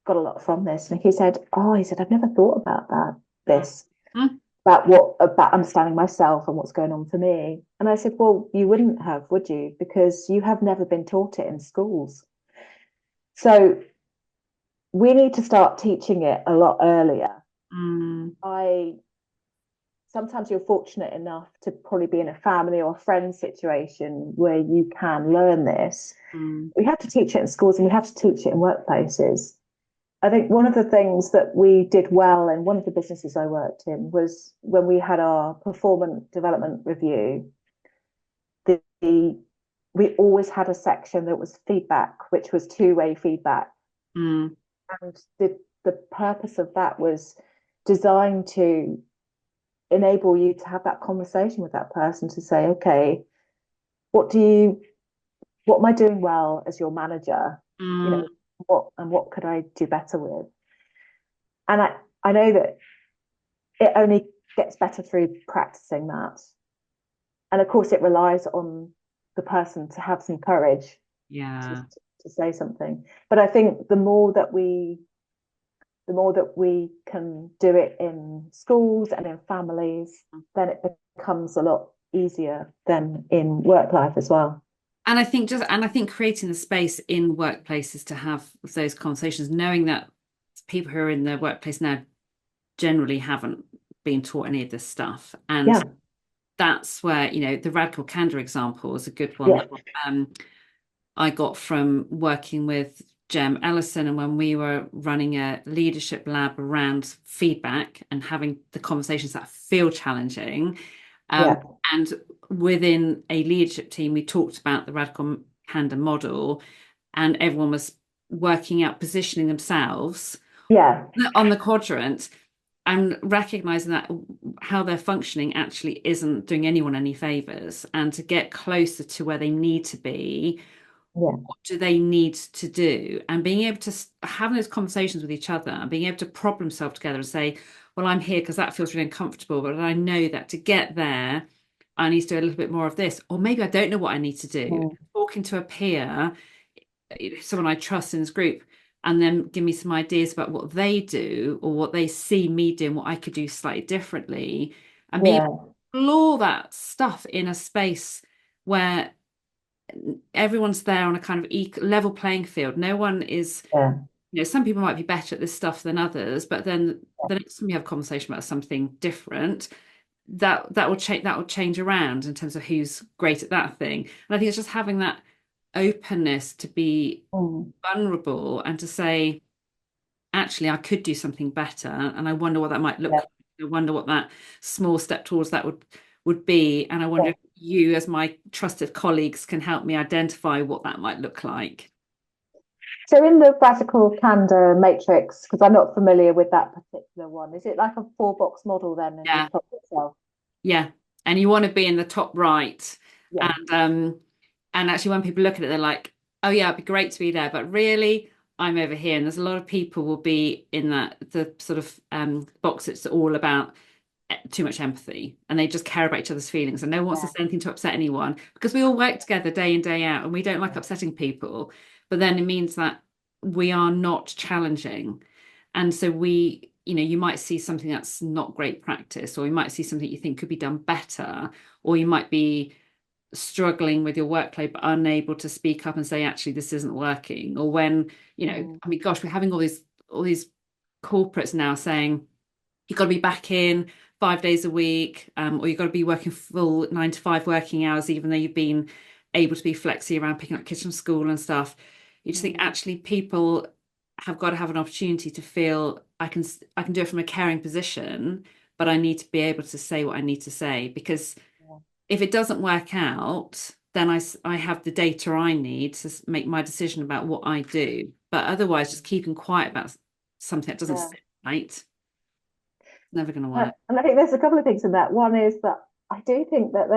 got a lot from this. And he said, "Oh, he said, I've never thought about this, Mm, about understanding myself and what's going on for me." And I said, "Well, you wouldn't have, would you? Because you have never been taught it in schools. So we need to start teaching it a lot earlier." mm, I Sometimes you're fortunate enough to probably be in a family or friend situation where you can learn this. mm, We have to teach it in schools and we have to teach it in workplaces. I think one of the things that we did well in one of the businesses I worked in was when we had our performance development review, we always had a section that was feedback, which was two-way feedback. mm, And the purpose of that was designed to enable you to have that conversation with that person to say, okay, what do you what am I doing well as your manager? You mm. know, what could I do better with? And I know that it only gets better through practicing that. And of course it relies on the person to have some courage to, Yeah. to say something. But I think the more that we can do it in schools and in families, then it becomes a lot easier than in work life as well. And I think creating the space in workplaces to have those conversations, knowing that people who are in the workplace now generally haven't been taught any of this stuff. And Yeah, that's where, the radical candor example is a good one yeah, that I got from working with Jem Ellison, and when we were running a leadership lab around feedback and having the conversations that feel challenging. Um, yeah, and within a leadership team, we talked about the radical candor model, and everyone was working out positioning themselves yeah, on the quadrant and recognizing that how they're functioning actually isn't doing anyone any favors, and to get closer to where they need to be, yeah, what do they need to do, and being able to have those conversations with each other and being able to problem solve together and say, well, I'm here because that feels really uncomfortable, but I know that to get there I need to do a little bit more of this, or maybe I don't know what I need to do. mm, Talking to a peer, someone I trust in this group, and then give me some ideas about what they do or what they see me doing, what I could do slightly differently, and being able yeah, to explore that stuff in a space where everyone's there on a kind of level playing field. No one is, yeah, some people might be better at this stuff than others, but then the next time you have a conversation about something different, that will change around in terms of who's great at that thing. And I think it's just having that openness to be mm, vulnerable and to say, actually, I could do something better, and I wonder what that might look yeah, like. I wonder what that small step towards that would be, and I wonder yeah. if you, as my trusted colleagues, can help me identify what that might look like. So in the radical candor matrix, because I'm not familiar with that particular one, is it like a four-box model then, and you Yeah, plot yourself? yeah, and you want to be in the top right, Yeah, and actually, when people look at it, they're like, "Oh yeah, it'd be great to be there," but really, I'm over here, and there's a lot of people will be in that the sort of box. It's all about too much empathy and they just care about each other's feelings and no one wants to Yeah. say anything to upset anyone because we all work together day in, day out and we don't like upsetting people. But then it means that we are not challenging. And so you might see something that's not great practice, or you might see something you think could be done better, or you might be struggling with your workload but unable to speak up and say, actually, this isn't working. Or when, Mm. I mean, gosh, we're having all these corporates now saying, you've got to be back in 5 days a week, or you've got to be working full 9 to 5 working hours, even though you've been able to be flexy around picking up kids from school and stuff. You just think Mm. actually people have got to have an opportunity to feel I can do it from a caring position, but I need to be able to say what I need to say because Yeah. if it doesn't work out, then I have the data I need to make my decision about what I do. But otherwise, just keeping quiet about something that doesn't Yeah. sit right, it's never going to work. And I think there's a couple of things in that. One is that I do think that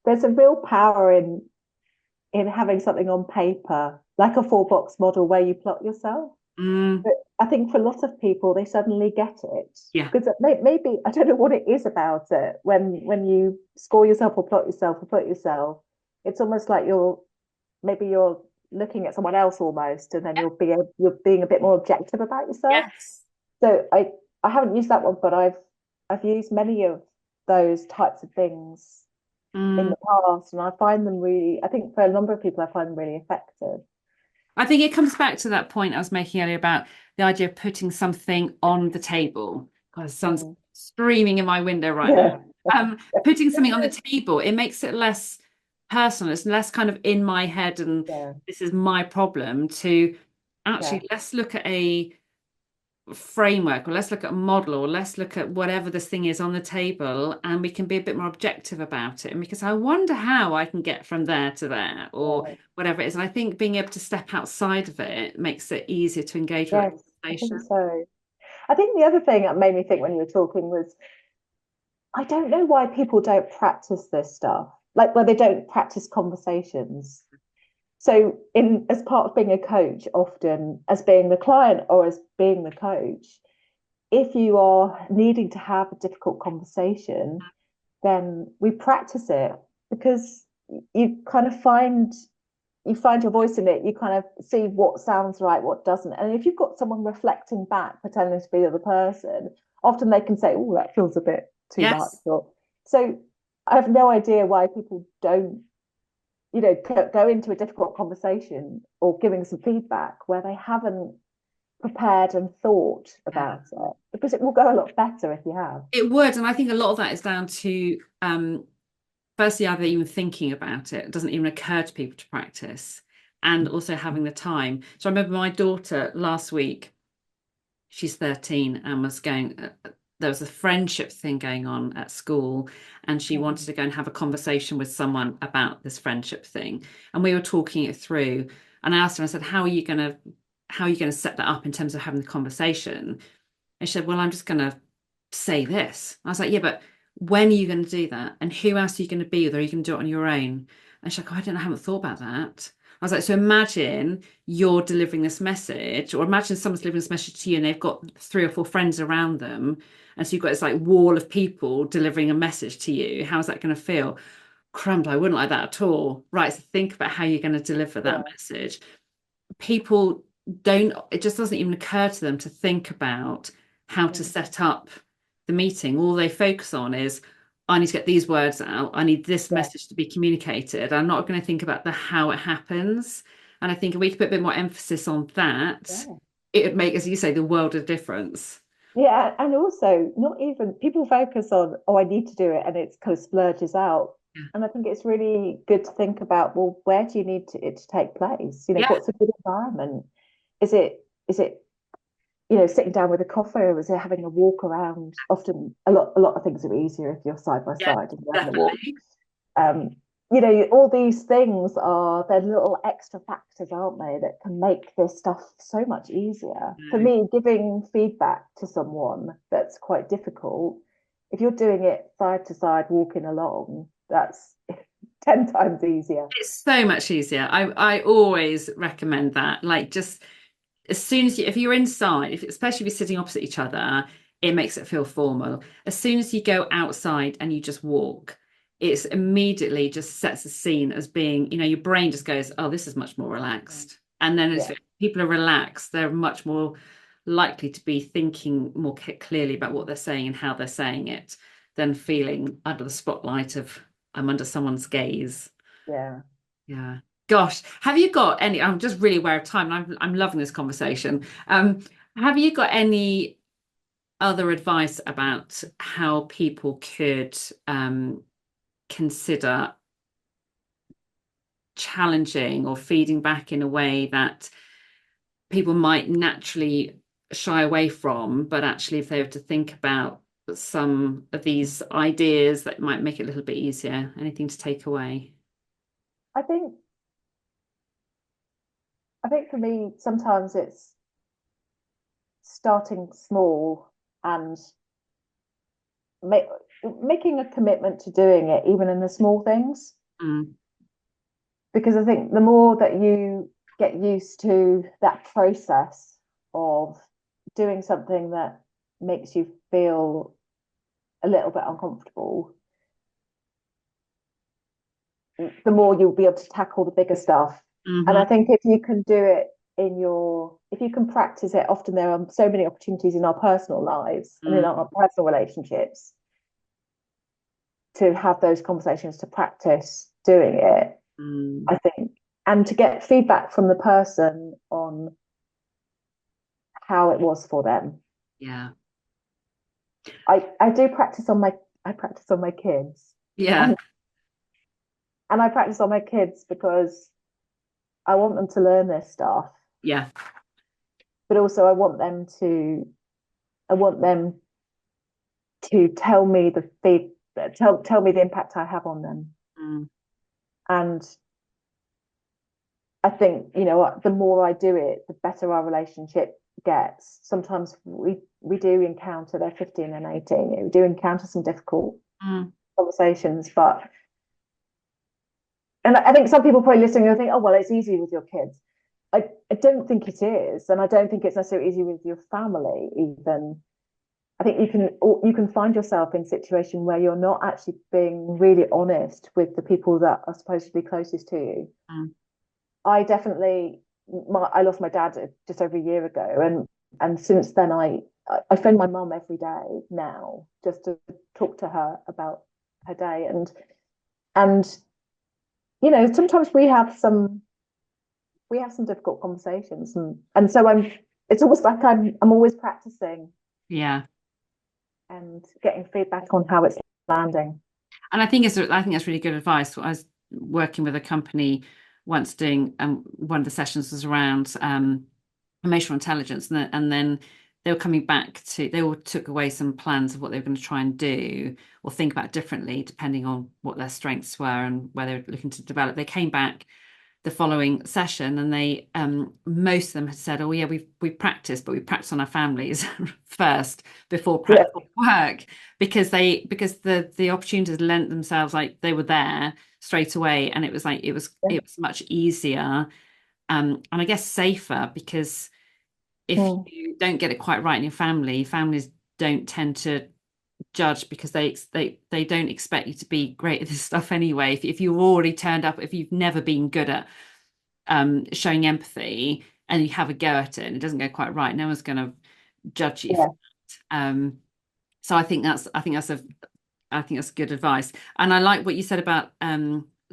there's a real power in having something on paper, like a four box model where you plot yourself. Mm, But I think for a lot of people, they suddenly get it yeah. because maybe I don't know what it is about it when you score yourself or plot yourself or put yourself. It's almost like you're looking at someone else almost, and then you're being a bit more objective about yourself. Yes. So I haven't used that one, but I've used many of those types of things in Mm. the past, and I find them really. I think for a number of people, I find them really effective. I think it comes back to that point I was making earlier about the idea of putting something on the table. God, the sun's Mm. streaming in my window right now. Yeah, Putting something on the table, it makes it less personal. It's less kind of in my head and yeah, this is my problem to yeah, actually let's look at a framework or let's look at a model or let's look at whatever this thing is on the table and we can be a bit more objective about it. And because I wonder how I can get from there to there or yeah. whatever it is. And I think being able to step outside of it makes it easier to engage with that Yes, I think conversation. so. I think the other thing that made me think when you were talking was I don't know why people don't practice this stuff, like where they don't practice conversations. So, in as part of being a coach, often as being the client or as being the coach, if you are needing to have a difficult conversation, then we practice it because you kind of find your voice in it. You kind of see what sounds right, what doesn't. And if you've got someone reflecting back, pretending to be the other person, often they can say, "Oh, that feels a bit too much." Yes. Or so I have no idea why people don't, go into a difficult conversation or giving some feedback where they haven't prepared and thought about it, because it will go a lot better if you have. It would, and I think a lot of that is down to firstly, either even thinking about it, it doesn't even occur to people to practice, and also having the time. So I remember my daughter last week, she's 13 and was going, there was a friendship thing going on at school, and she wanted Mm. to go and have a conversation with someone about this friendship thing. And we were talking it through. And I asked her, I said, how are you going to set that up in terms of having the conversation? And she said, well, I'm just going to say this. I was like, yeah, but when are you going to do that? And who else are you going to be with? Or are you going to do it on your own? And she's like, oh, I don't know, I haven't thought about that. I was like, so imagine you're delivering this message, or imagine someone's delivering this message to you and they've got 3 or 4 friends around them. And so you've got this like wall of people delivering a message to you. How's that going to feel? Crumble, I wouldn't like that at all. Right. So think about how you're going to deliver that Yeah, message. People don't, it just doesn't even occur to them to think about how to mm, set up the meeting. All they focus on is, I need to get these words out. I need this yeah, message to be communicated. I'm not going to think about the how it happens. And I think if we could put a bit more emphasis on that, yeah. it would make, as you say, the world of difference. Yeah, and also not even people focus on, oh, I need to do it, and it's kind of splurges out. Yeah. And I think it's really good to think about, well, where do you need it to take place? Yeah. What's a good environment? Is it sitting down with a coffee, or is it having a walk around? Often a lot of things are easier if you're side by Yeah, side and you're having a walk. definitely. Um, all these things they're little extra factors, aren't they, that can make this stuff so much easier. For No. me, giving feedback to someone that's quite difficult, if you're doing it side to side, walking along, that's 10 times easier. It's so much easier. I always recommend that. Like just as soon as if you're inside, especially if you're sitting opposite each other, it makes it feel formal. As soon as you go outside and you just walk, it's immediately just sets the scene as being, your brain just goes, oh, this is much more relaxed. And then Yeah, if people are relaxed, they're much more likely to be thinking more clearly about what they're saying and how they're saying it than feeling under the spotlight of I'm under someone's gaze. yeah. Yeah. Gosh, have you got any? I'm just really aware of time. And I'm loving this conversation. Have you got any other advice about how people could consider challenging or feeding back in a way that people might naturally shy away from, but actually, if they were to think about some of these ideas that might make it a little bit easier, anything to take away? I think I think for me, sometimes it's starting small and make, making a commitment to doing it, even in the small things. Mm, Because I think the more that you get used to that process of doing something that makes you feel a little bit uncomfortable, the more you'll be able to tackle the bigger stuff. And hmm I think if you can do it if you can practice it, often there are so many opportunities in our personal lives and in mm, our personal relationships to have those conversations, to practice doing it, mm, I think, and to get feedback from the person on how it was for them. yeah. I do practice on my I practice on my kids, Yeah. and and I practice on my kids because I want them to learn this stuff, Yeah. but also I want them to tell me tell me the impact I have on them. Mm, And I think, the more I do it, the better our relationship gets. Sometimes we do encounter, they're 15 and 18, we do encounter some difficult mm, conversations, and I think some people probably listening will think, oh, well, it's easy with your kids. I don't think it is. And I don't think it's necessarily easy with your family, even. I think you can find yourself in a situation where you're not actually being really honest with the people that are supposed to be closest to you. mm, I definitely I lost my dad just over a year ago, and since then I phone my mum every day now just to talk to her about her day, and sometimes we have some difficult conversations, and so it's almost like I'm always practicing yeah. and getting feedback on how it's landing. And I think that's really good advice. I was working with a company once doing one of the sessions was around emotional intelligence, and then they were coming back to they all took away some plans of what they were going to try and do or think about differently depending on what their strengths were and where they were looking to develop. They came back the following session and they most of them had said, oh yeah, we've practiced, but we practiced on our families first before Yeah, practical work because the opportunities lent themselves, like they were there straight away, and it was like yeah. it was much easier and I guess safer, because if Mm, you don't get it quite right in your family, families don't tend to judge because they don't expect you to be great at this stuff anyway. If you've already turned up, if you've never been good at showing empathy and you have a go at it and it doesn't go quite right, no one's going to judge you for yeah, that. So I think that's good advice. And I like what you said about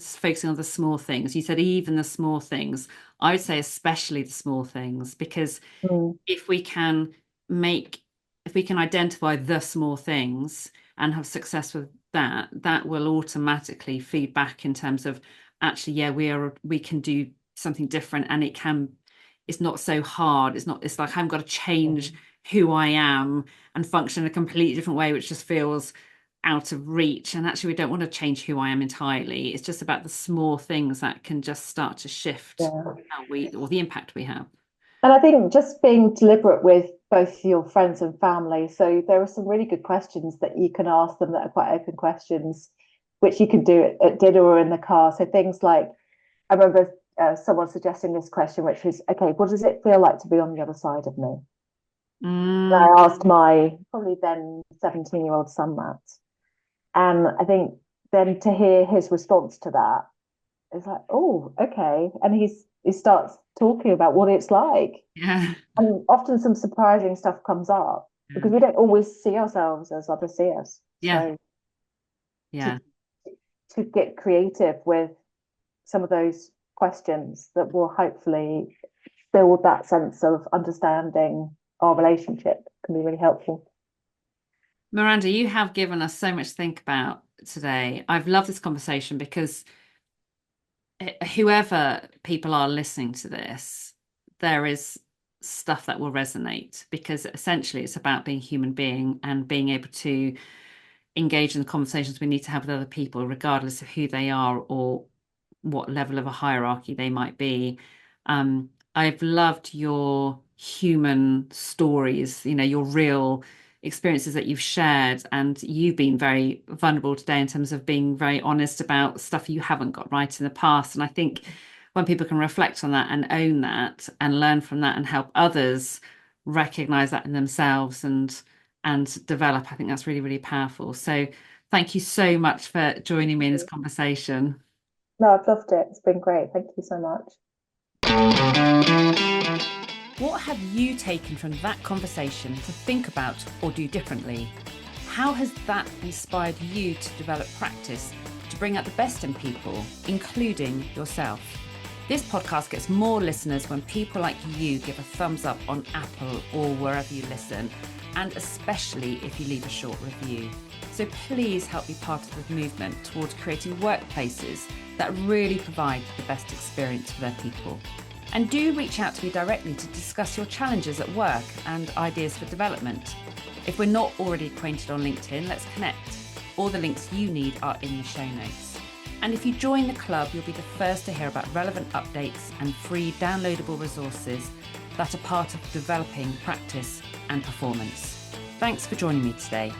focusing on the small things. You said even the small things. I would say especially the small things, because mm, if we can make if we can identify the small things and have success with that, that will automatically feed back in terms of actually, yeah, we can do something different, and it's not so hard. It's like I haven't got to change mm, who I am and function in a completely different way, which just feels out of reach. And actually, we don't want to change who I am entirely. It's just about the small things that can just start to shift yeah. how we or the impact we have. And I think just being deliberate with both your friends and family. So there are some really good questions that you can ask them that are quite open questions, which you can do at dinner or in the car. So things like, I remember someone suggesting this question, which is, okay, what does it feel like to be on the other side of me? And Mm, I asked my probably then 17-year-old son that. And I think then to hear his response to that, it's like, oh, okay. And he starts talking about what it's like. yeah. And often some surprising stuff comes up Yeah. because we don't always see ourselves as others see us. Yeah. So to Yeah. to get creative with some of those questions that will hopefully build that sense of understanding our relationship can be really helpful. Miranda, you have given us so much to think about today. I've loved this conversation because whoever people are listening to this, there is stuff that will resonate because essentially it's about being a human being and being able to engage in the conversations we need to have with other people, regardless of who they are or what level of a hierarchy they might be. I've loved your human stories, your real experiences that you've shared, and you've been very vulnerable today in terms of being very honest about stuff you haven't got right in the past. And I think when people can reflect on that and own that and learn from that and help others recognize that in themselves and develop, I think that's really, really powerful. So thank you so much for joining me in this conversation. No, I've loved it. It's been great. Thank you so much. What have you taken from that conversation to think about or do differently? How has that inspired you to develop practice to bring out the best in people, including yourself? This podcast gets more listeners when people like you give a thumbs up on Apple or wherever you listen, and especially if you leave a short review. So please help be part of the movement towards creating workplaces that really provide the best experience for their people. And do reach out to me directly to discuss your challenges at work and ideas for development. If we're not already acquainted on LinkedIn, let's connect. All the links you need are in the show notes. And if you join the club, you'll be the first to hear about relevant updates and free downloadable resources that are part of developing practice and performance. Thanks for joining me today.